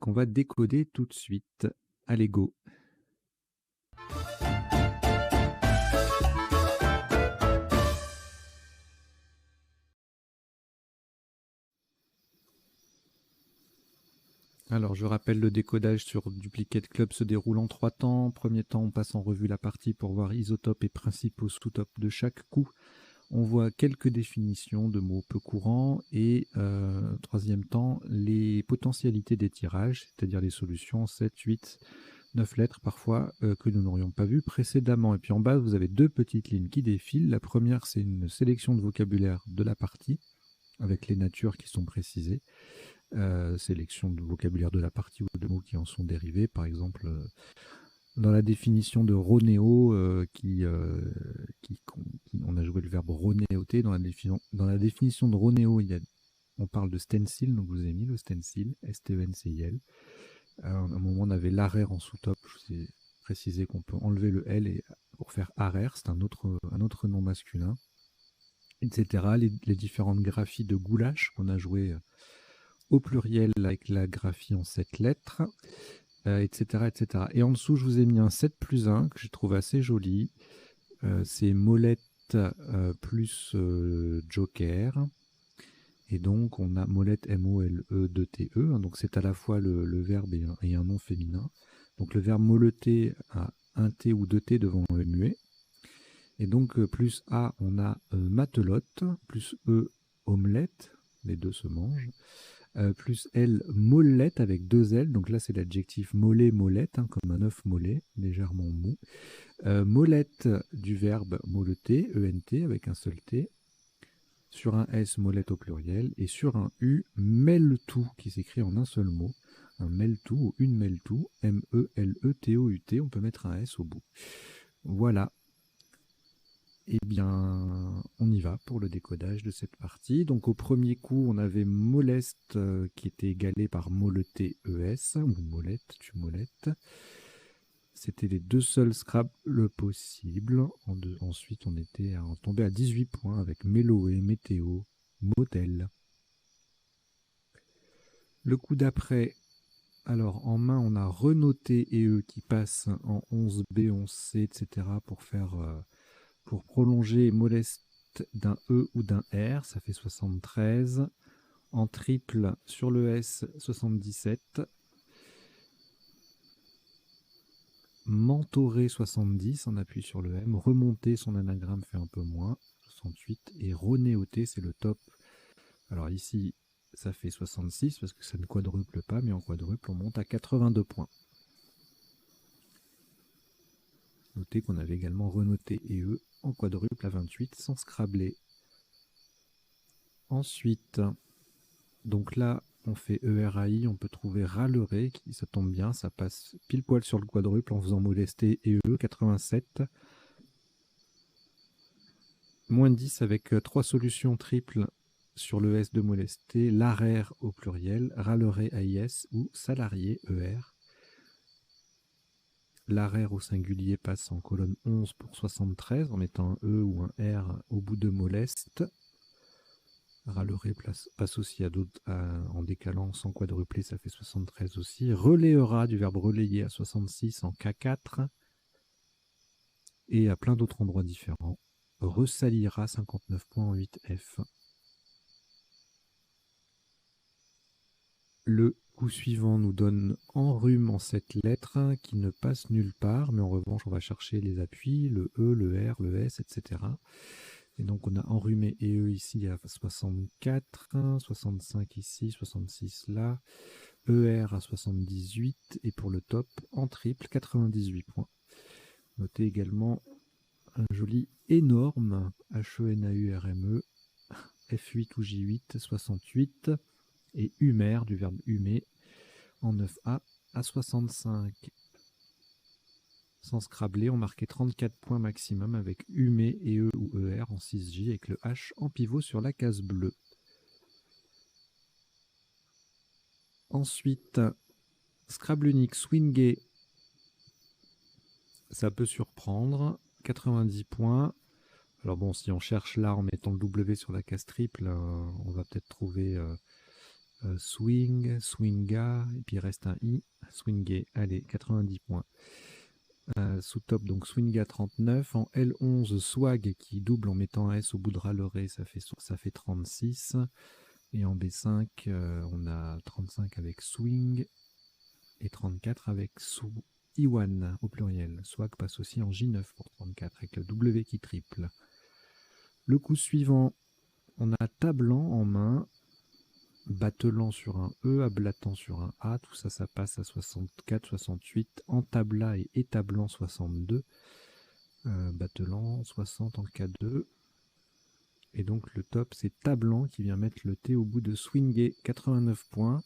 qu'on va décoder tout de suite. Allez, go! Alors, je rappelle, le décodage sur Duplicate Club se déroule en 3 temps. Premier temps, on passe en revue la partie pour voir isotopes et principaux sous-topes de chaque coup. On voit quelques définitions de mots peu courants et, troisième temps, les potentialités des tirages, c'est-à-dire les solutions 7, 8, 9 lettres parfois que nous n'aurions pas vues précédemment. Et puis en bas, vous avez deux petites lignes qui défilent. La première, c'est une sélection de vocabulaire de la partie, avec les natures qui sont précisées. Sélection de vocabulaire de la partie ou de mots qui en sont dérivés. Par exemple, dans la définition de ronéo, on a joué le verbe ronéoter. Dans la définition de ronéo, on parle de stencil, donc vous avez mis le stencil, S-T-E-N-C-I-L. À un moment, on avait l'arrière en sous-top. Je vous ai précisé qu'on peut enlever le L pour faire arrière, c'est un autre nom masculin, etc. Les différentes graphies de goulash qu'on a joué au pluriel avec la graphie en 7 lettres, etc., etc. Et en dessous, je vous ai mis un 7 plus 1 que je trouve assez joli. C'est molette plus joker. Et donc, on a molette M-O-L-E-2-T-E. Donc, c'est à la fois le verbe et un nom féminin. Donc, le verbe moleter a un T ou deux T devant le muet. Et donc, plus A, on a matelote, plus E, omelette. Les deux se mangent. Plus L, mollette avec deux L. Donc là, c'est l'adjectif mollet, mollette, hein, comme un œuf mollet, légèrement mou. Mollette du verbe molleter, E-N-T, avec un seul T. Sur un S, molette au pluriel, et sur un U, mêle-tout, qui s'écrit en un seul mot. Un mêle-tout ou une mêle-tout, M-E-L-E-T-O-U-T, on peut mettre un S au bout. Voilà. Eh bien, on y va pour le décodage de cette partie. Donc au premier coup, on avait moleste qui était égalé par molleté ES, ou molette, tu mollette. C'était les deux seuls Scrabble possibles. Ensuite, on était tombé à 18 points avec Méloé, Météo, Motel. Le coup d'après, alors en main, on a renoté EE qui passe en 11B, 11C, etc. pour prolonger moleste d'un E ou d'un R, ça fait 73. En triple sur le S, 77. Mentoré 70, on appuie sur le M. Remonter, son anagramme fait un peu moins, 68. Et renéoter, c'est le top. Alors ici, ça fait 66 parce que ça ne quadruple pas, mais en quadruple, on monte à 82 points. Notez qu'on avait également renoté EE en quadruple à 28 sans scrabler. Ensuite, donc là, on fait ERAI, on peut trouver râlerai, ça tombe bien, ça passe pile poil sur le quadruple en faisant molester EE, 87. Moins 10 avec trois solutions triples sur le S de molester, l'arrière au pluriel, râlerai AIS ou salarié ER. L'arrière au singulier passe en colonne 11 pour 73 en mettant un E ou un R au bout de moleste. Râlerai passe aussi en décalant sans quadrupler, ça fait 73 aussi. Relayera du verbe relayer à 66 en K4 et à plein d'autres endroits différents. Ressalira 59 points en 8F. Le coup suivant nous donne enrhume en 7 lettres qui ne passe nulle part, mais en revanche on va chercher les appuis, le E, le R, le S, etc. Et donc on a enrhumé EE ici à 64, 65 ici, 66 là, ER à 78 et pour le top en triple 98 points. Notez également un joli énorme HENAURME F8 ou J8 68 et humer du verbe humer en 9A à 65. Sans scrabler, on marquait 34 points maximum avec humer et E ou ER en 6J avec le H en pivot sur la case bleue. Ensuite, Scrabble unique swingé, ça peut surprendre, 90 points. Alors bon, si on cherche là en mettant le W sur la case triple, on va peut-être trouver swing, swinga, et puis il reste un I, swingé, allez, 90 points. Sous top, donc swinga 39, en L11 swag qui double en mettant un S au bout de râlerai, ça fait 36, et en B5 on a 35 avec swing et 34 avec sou. Iwan au pluriel, swag passe aussi en J9 pour 34 avec le W qui triple. Le coup suivant, on a tablant en main, batelant sur un E, ablatant sur un A, tout ça, ça passe à 64, 68, entablat et établant 62, batelant 60 en K2. Et donc le top, c'est tablant qui vient mettre le T au bout de swinguer, 89 points.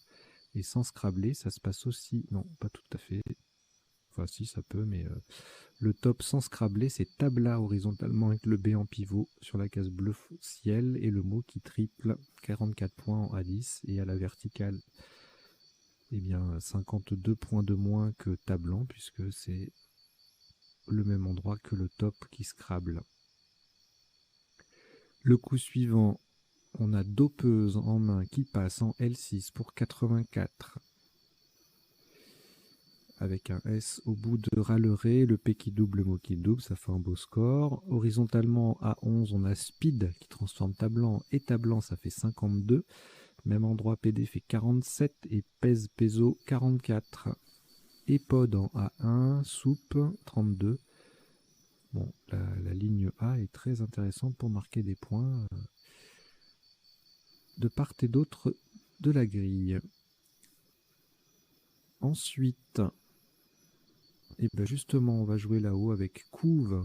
Et sans scrabler, ça se passe aussi, non, pas tout à fait, enfin si ça peut, mais le top sans scrabler, c'est tabla horizontalement avec le B en pivot sur la case bleu ciel et le mot qui triple, 44 points en A10, et à la verticale, eh bien 52 points de moins que tablant puisque c'est le même endroit que le top qui scrable. Le coup suivant, on a dopeuse en main qui passe en L6 pour 84. Avec un S au bout de râlerait, le P qui double, le mot qui double, ça fait un beau score. Horizontalement, à 11, on a Speed qui transforme tablant et tablant, ça fait 52. Même endroit, PD fait 47 et pèse peso 44. Epod en A1, soupe 32. Bon, la ligne A est très intéressante pour marquer des points de part et d'autre de la grille. Ensuite, et ben justement, on va jouer là-haut avec couve.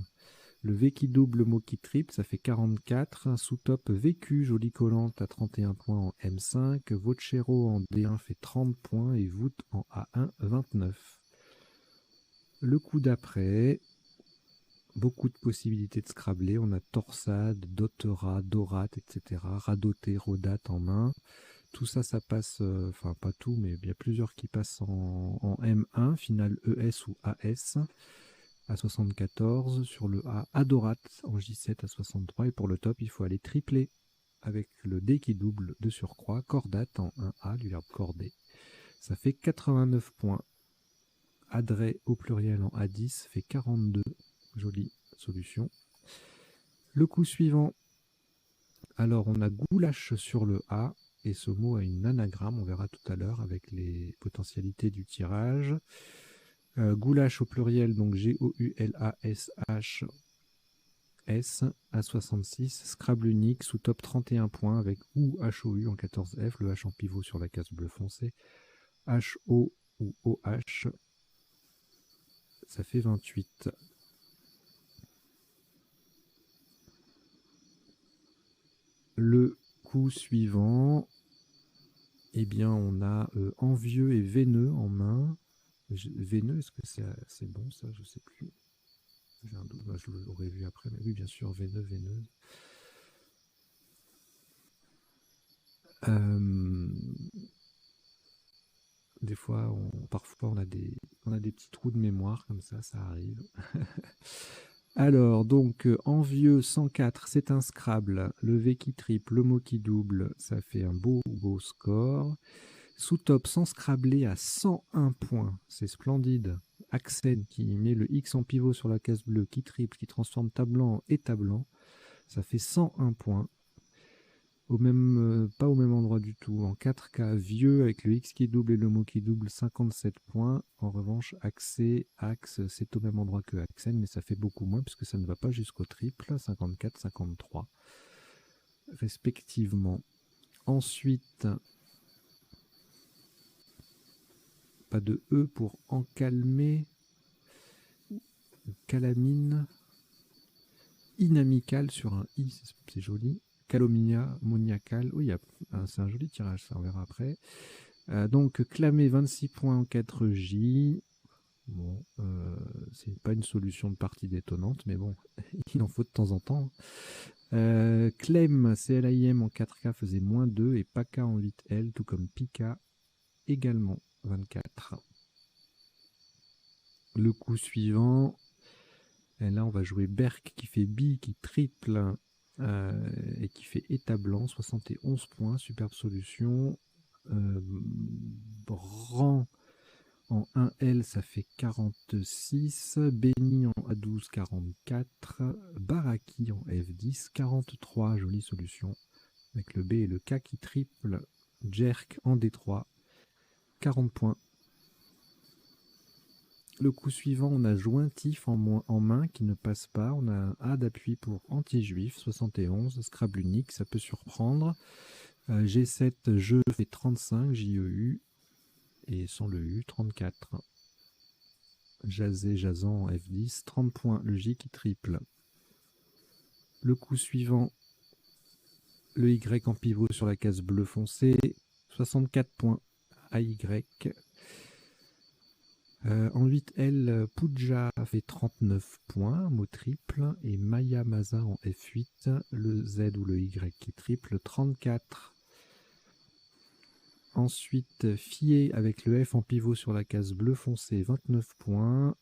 Le V qui double, le mot qui triple, ça fait 44. Un sous-top VQ, jolie collante à 31 points en M5. Vocero en D1 fait 30 points et voûte en A1, 29. Le coup d'après, beaucoup de possibilités de scrabler. On a torsade, dotera, dorate, etc. Radoté, rodate en main. Tout ça, ça passe, enfin pas tout, mais il y a plusieurs qui passent en M1, finale ES ou AS. À 74, sur le A, Adorate en J7 à 63, et pour le top, il faut aller tripler avec le D qui double de surcroît, Cordate en 1A, du verbe corder. Ça fait 89 points. Adret au pluriel en A10 fait 42. Jolie solution. Le coup suivant, alors on a goulash sur le A, et ce mot a une anagramme, on verra tout à l'heure avec les potentialités du tirage. Goulash au pluriel, donc G-O-U-L-A-S-H S à 66, Scrabble unique sous top 31 points avec OU HOU en 14F, le H en pivot sur la case bleu foncé, HO ou OH, ça fait 28. Le coup suivant, eh bien on a envieux et veineux en main. Veineux, est-ce que c'est bon ça? Je sais plus. J'ai un doute, je l'aurais vu après, mais oui bien sûr, veineux, veineuse. Des fois, parfois on a des petits trous de mémoire comme ça arrive. Alors, donc, envieux 104, c'est un Scrabble. Le V qui triple, le mot qui double, ça fait un beau score. Sous-top sans scrabbler à 101 points, c'est splendide. Accent qui met le X en pivot sur la case bleue, qui triple, qui transforme tablant et tablant, ça fait 101 points. Pas au même endroit du tout. En 4K vieux avec le X qui double et le mot qui double, 57 points. En revanche, axe, c'est au même endroit que accent, mais ça fait beaucoup moins puisque ça ne va pas jusqu'au triple, 54, 53 respectivement. Ensuite, pas de E pour encalmer, calamine, inamical sur un I, c'est joli. Calomnia, moniacal, oui, c'est un joli tirage, ça on verra après. Donc, clamé 26 points en 4J. Bon, c'est pas une solution de partie détonnante, mais bon, il en faut de temps en temps. Clem, CLIM en 4K faisait moins 2 et PACA en 8L, tout comme Pika également 24. Le coup suivant, et là on va jouer Berk qui fait bi, qui triple et qui fait établant, 71 points, superbe solution. Bran en 1L, ça fait 46. Béni en A12, 44. Baraki en F10, 43. Jolie solution. Avec le B et le K qui triple. Jerk en D3, 40 points. Le coup suivant, on a jointif en main qui ne passe pas. On a un A d'appui pour anti-juif, 71, Scrabble unique, ça peut surprendre. G7, je fait 35, JEU, et sans le U, 34. Jazé, Jazan, F10, 30 points, le J qui triple. Le coup suivant, le Y en pivot sur la case bleu foncé, 64 points, AY. En 8L, Puja fait 39 points, mot triple, et Maya Maza en F8, le Z ou le Y qui triple, 34. Ensuite, Fier avec le F en pivot sur la case bleu foncé, 29 points.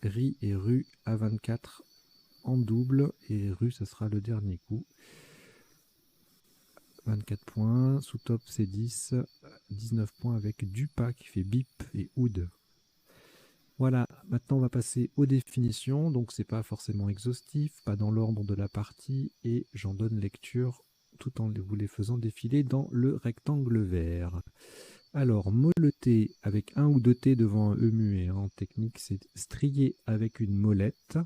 Ri et Ru à 24 en double, et Ru, ça sera le dernier coup. 24 points, sous top c'est 10, 19 points avec Dupa qui fait bip et oud. Voilà, maintenant on va passer aux définitions, donc c'est pas forcément exhaustif, pas dans l'ordre de la partie, et j'en donne lecture tout en vous les faisant défiler dans le rectangle vert. Alors, moleté avec un ou deux T devant un E muet, en technique c'est strié avec une molette,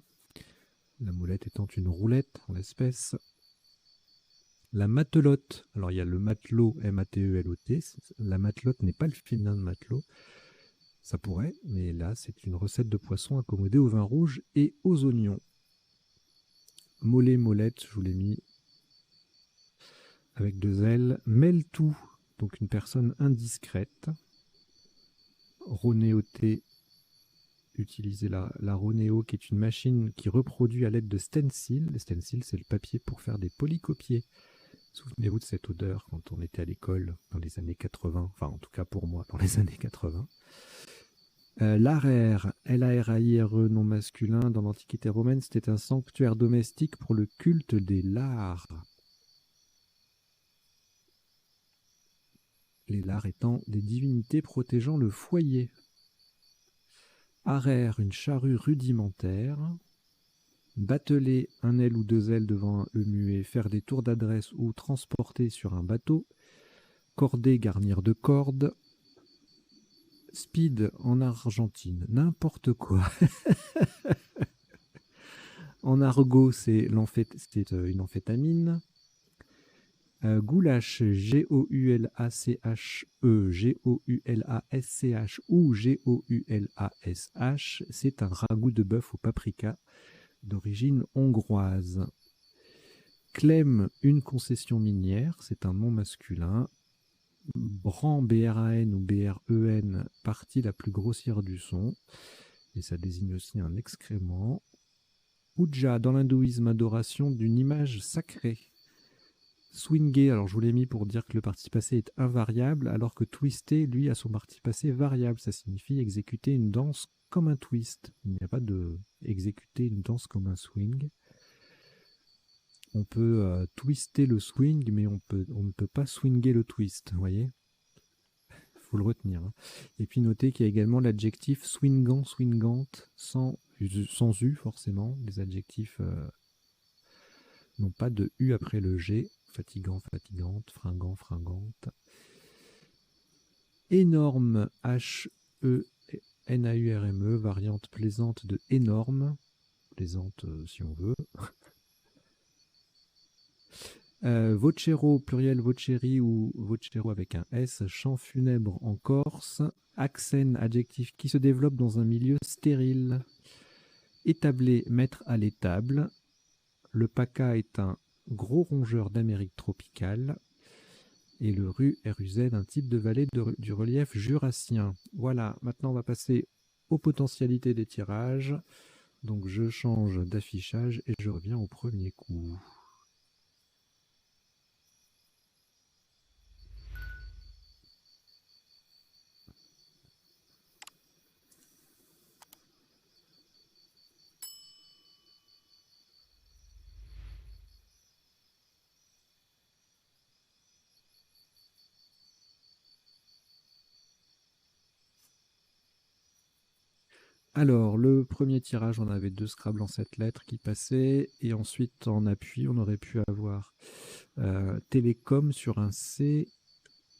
la molette étant une roulette en l'espèce. La matelote, alors il y a le matelot, M-A-T-E-L-O-T, la matelote n'est pas le féminin de matelot, ça pourrait, mais là c'est une recette de poisson accommodée au vin rouge et aux oignons. Mollet, molette, je vous l'ai mis avec deux L. Mêle-tout, donc une personne indiscrète. Ronéoté, utiliser la Ronéo qui est une machine qui reproduit à l'aide de stencil. Les stencils, c'est le papier pour faire des polycopiés. Souvenez-vous de cette odeur quand on était à l'école dans les années 80, enfin en tout cas pour moi dans les années 80. L'araire, L-A-R-A-I-R-E, non masculin, dans l'Antiquité romaine, c'était un sanctuaire domestique pour le culte des lares. Les lares étant des divinités protégeant le foyer. Araire, une charrue rudimentaire. Batteler, un L ou deux L devant un E muet, faire des tours d'adresse ou transporter sur un bateau. Corder, garnir de cordes. Speed en Argentine, n'importe quoi. En argot, c'est une amphétamine. Goulash, G-O-U-L-A-C-H-E, G-O-U-L-A-S-C-H ou G-O-U-L-A-S-H, c'est un ragoût de bœuf au paprika d'origine hongroise. Clem, une concession minière, c'est un nom masculin. Bran, B-R-A-N ou B-R-E-N, partie la plus grossière du son, et ça désigne aussi un excrément. Puja, dans l'hindouisme, adoration d'une image sacrée. Swinger, alors je vous l'ai mis pour dire que le participe passé est invariable, alors que twister, lui, a son participe passé variable. Ça signifie exécuter une danse comme un twist. Il n'y a pas de exécuter une danse comme un swing. On peut twister le swing, mais on ne peut pas swinger le twist, vous voyez ? Il faut le retenir. Hein. Et puis notez qu'il y a également l'adjectif swingant, swingante, sans U forcément. Les adjectifs n'ont pas de U après le G. Fatigant, fatigante, fringant, fringante. Énorme, H-E-N-A-U-R-M-E, variante plaisante de énorme. Plaisante si on veut. Vocero, pluriel voceri ou vocero avec un S, chant funèbre en Corse. Axène, adjectif qui se développe dans un milieu stérile. Établé, mettre à l'étable. Le paca est un gros rongeur d'Amérique tropicale. Et le RUZ, un type de vallée du relief jurassien. Voilà, maintenant on va passer aux potentialités des tirages. Donc je change d'affichage et je reviens au premier coup. Alors, le premier tirage, on avait deux Scrabble en 7 lettres qui passaient, et ensuite en appui, on aurait pu avoir Télécom sur un C,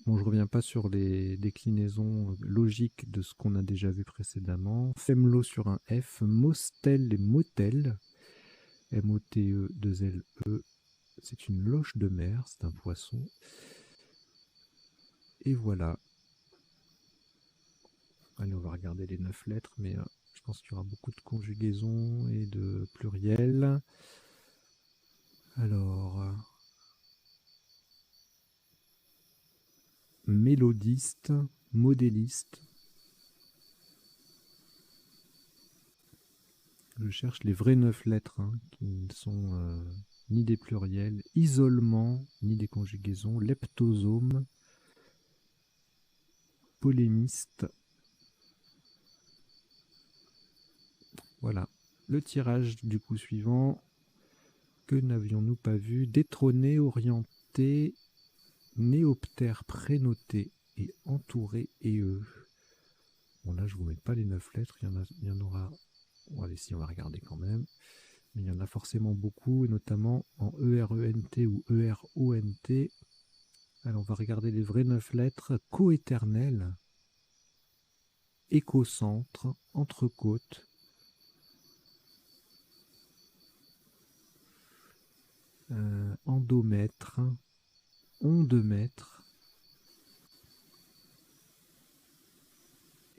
Bon, je reviens pas sur les déclinaisons logiques de ce qu'on a déjà vu précédemment. Femlo sur un F, Mostel et Motel, M-O-T-E, 2-L-E, c'est une loche de mer, c'est un poisson. Et voilà. Allez, on va regarder les 9 lettres, mais je pense qu'il y aura beaucoup de conjugaisons et de pluriels. Alors, mélodiste, modéliste. Je cherche les vraies 9 lettres, hein, qui ne sont ni des pluriels, isolement, ni des conjugaisons, leptosome, polémiste. Voilà. Le tirage du coup suivant, que n'avions-nous pas vu? Détrôné, orienté, néoptère prénoté et entouré et eux. Bon là je vous mets pas les 9 lettres, il y en aura. Bon, allez, si on va regarder quand même. Mais il y en a forcément beaucoup, et notamment en ERENT ou ERONT. Alors on va regarder les vraies 9 lettres. Coéternel, écocentre, entrecôte, endomètre, ondemètre,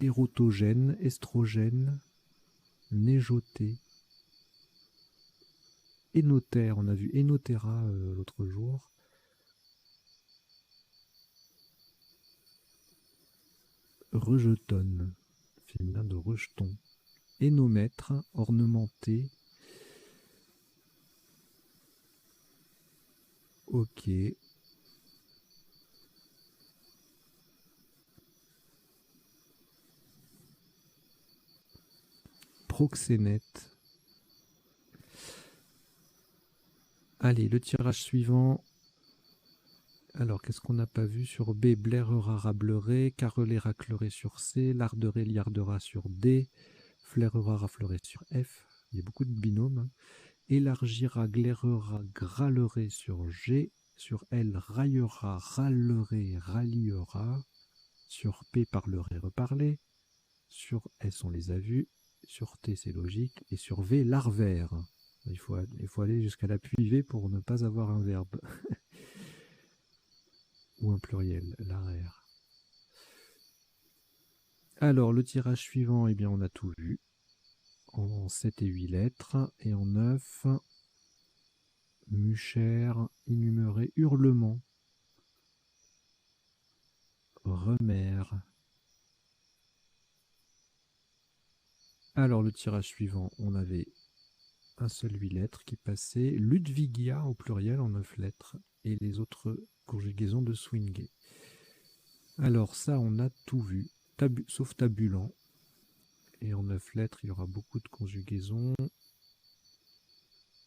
érotogène, estrogène, néjoté, énothère, on a vu énothera l'autre jour, rejetonne, féminin de rejeton, énomètre, ornementé, ok, proxénète. Allez, le tirage suivant. Alors, qu'est-ce qu'on n'a pas vu sur B? Blairera, rablerait, carreler, raclerait sur C, larderait, liardera sur D, flairera, raflerait sur F. Il y a beaucoup de binômes. Élargira, glairera, gralerait sur G, sur L, raillera, râlerait, ralliera, sur P, parlerait, reparler, sur S, on les a vus, sur T, c'est logique, et sur V, larvaire. Il faut aller jusqu'à l'appui V pour ne pas avoir un verbe. Ou un pluriel, l'arrière. Alors, le tirage suivant, eh bien, on a tout vu. En 7 et 8 lettres. Et en 9, muchère, innumeré, hurlement, remère. Alors, le tirage suivant, on avait un seul 8 lettres qui passait. Ludvigia au pluriel en 9 lettres. Et les autres conjugaisons de swinguer. Alors, ça, on a tout vu. Sauf tabulant. Et en 9 lettres, il y aura beaucoup de conjugaisons.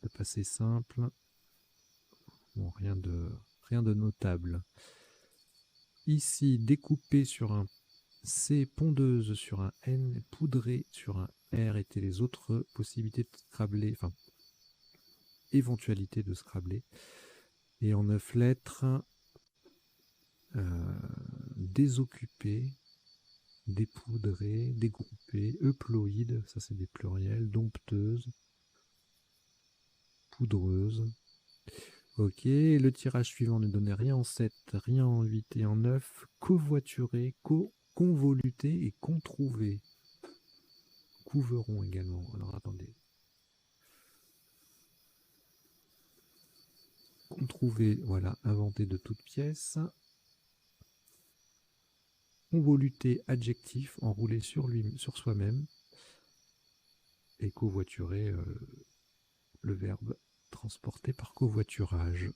De passé simple. Bon, rien de notable. Ici, découpé sur un C, pondeuse sur un N, poudré sur un R étaient les autres possibilités de scrabler, enfin, éventualité de scrabler. Et en 9 lettres, désoccupé, dépoudré, dégroupé, euploïde, ça c'est des pluriels, dompteuse, poudreuse. Ok, le tirage suivant ne donnait rien en 7, rien en 8 et en 9. Covoituré, convoluté et controuvé. Couveron également. Alors attendez. Controuvé, voilà, inventé de toutes pièces. Convoluté, adjectif, enroulé sur soi-même. Et covoituré, le verbe transporté par covoiturage.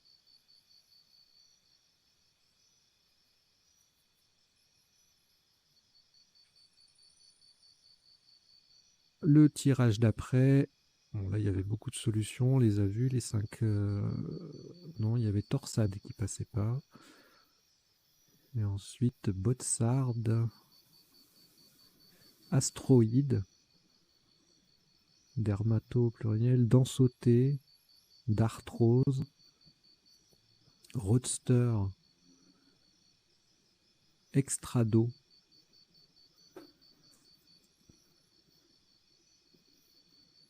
Le tirage d'après, bon, là il y avait beaucoup de solutions, on les a vues, les 5. Non, il y avait torsade qui passait pas. Et ensuite, botsarde, astroïde, dermato pluriel, densauté, d'arthrose, roadster, Extrado.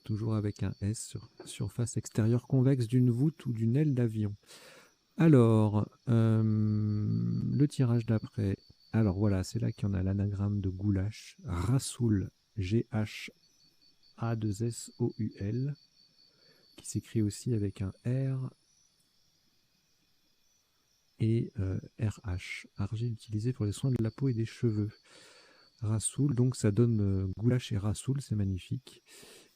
Toujours avec un S sur surface extérieure convexe d'une voûte ou d'une aile d'avion. Alors, le tirage d'après. Alors voilà, c'est là qu'il y en a l'anagramme de goulash. Rasoul, G-H-A-2-S-O-U-L, qui s'écrit aussi avec un R et RH. Argile utilisée pour les soins de la peau et des cheveux. Rasoul, donc ça donne goulash et rasoul, c'est magnifique.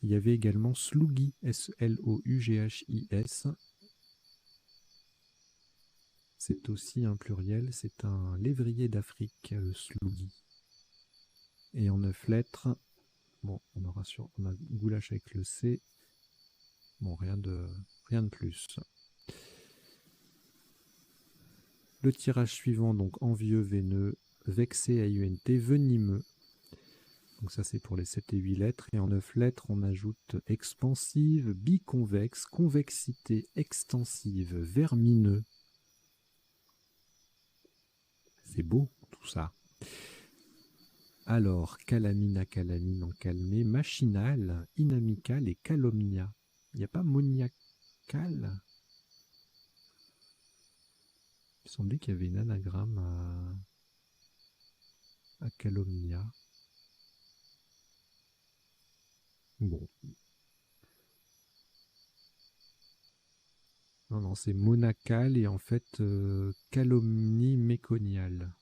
Il y avait également Sloughi, S-L-O-U-G-H-I-S. C'est aussi un pluriel, c'est un lévrier d'Afrique, le Sloughi. Et en 9 lettres, bon, on a goulash avec le C. Bon, rien de plus. Le tirage suivant, donc envieux, veineux, vexé, AUNT, venimeux. Donc ça c'est pour les 7 et 8 lettres. Et en 9 lettres, on ajoute expansive, biconvexe, convexité, extensive, vermineux. C'est beau tout ça. Alors, calamina, calamine en calmé, machinal, inamical et calomnia. Il n'y a pas moniacal? Il semblait qu'il y avait une anagramme à calomnia. Bon. Non, non, c'est monacal et en fait calomnie méconiale.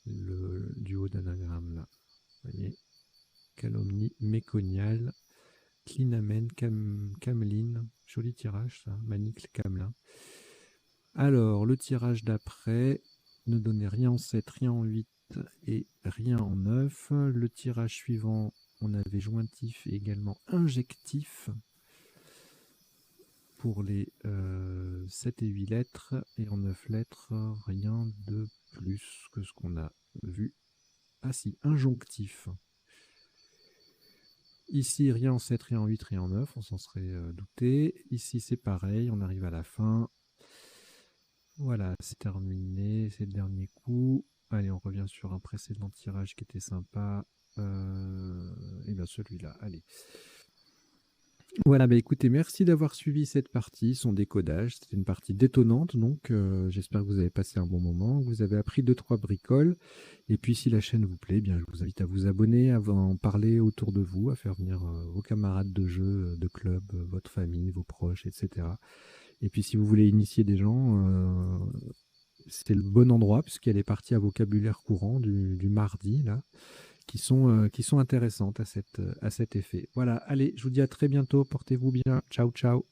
Le duo d'anagramme là. Vous voyez, calomnie méconiale, clinamen, cameline, joli tirage ça, manicle, camelin. Alors, le tirage d'après ne donnait rien en 7, rien en 8 et rien en 9. Le tirage suivant, on avait jointif et également injectif pour les 7 et 8 lettres. Et en 9 lettres, rien de plus que ce qu'on a vu. Ah si, injonctif. Ici, rien en 7, rien en 8, rien en 9, on s'en serait douté. Ici, c'est pareil, on arrive à la fin. Voilà, c'est terminé, c'est le dernier coup. Allez, on revient sur un précédent tirage qui était sympa. Et bien celui-là, allez. Voilà, bah écoutez, merci d'avoir suivi cette partie, son décodage. C'était une partie détonnante, donc j'espère que vous avez passé un bon moment, que vous avez appris 2-3 bricoles. Et puis si la chaîne vous plaît, eh bien, je vous invite à vous abonner, à en parler autour de vous, à faire venir vos camarades de jeu, de club, votre famille, vos proches, etc. Et puis si vous voulez initier des gens, c'est le bon endroit, puisqu'il y a les parties à vocabulaire courant du mardi, là, qui sont intéressantes à cet effet. Voilà, allez, je vous dis à très bientôt, portez-vous bien, ciao ciao.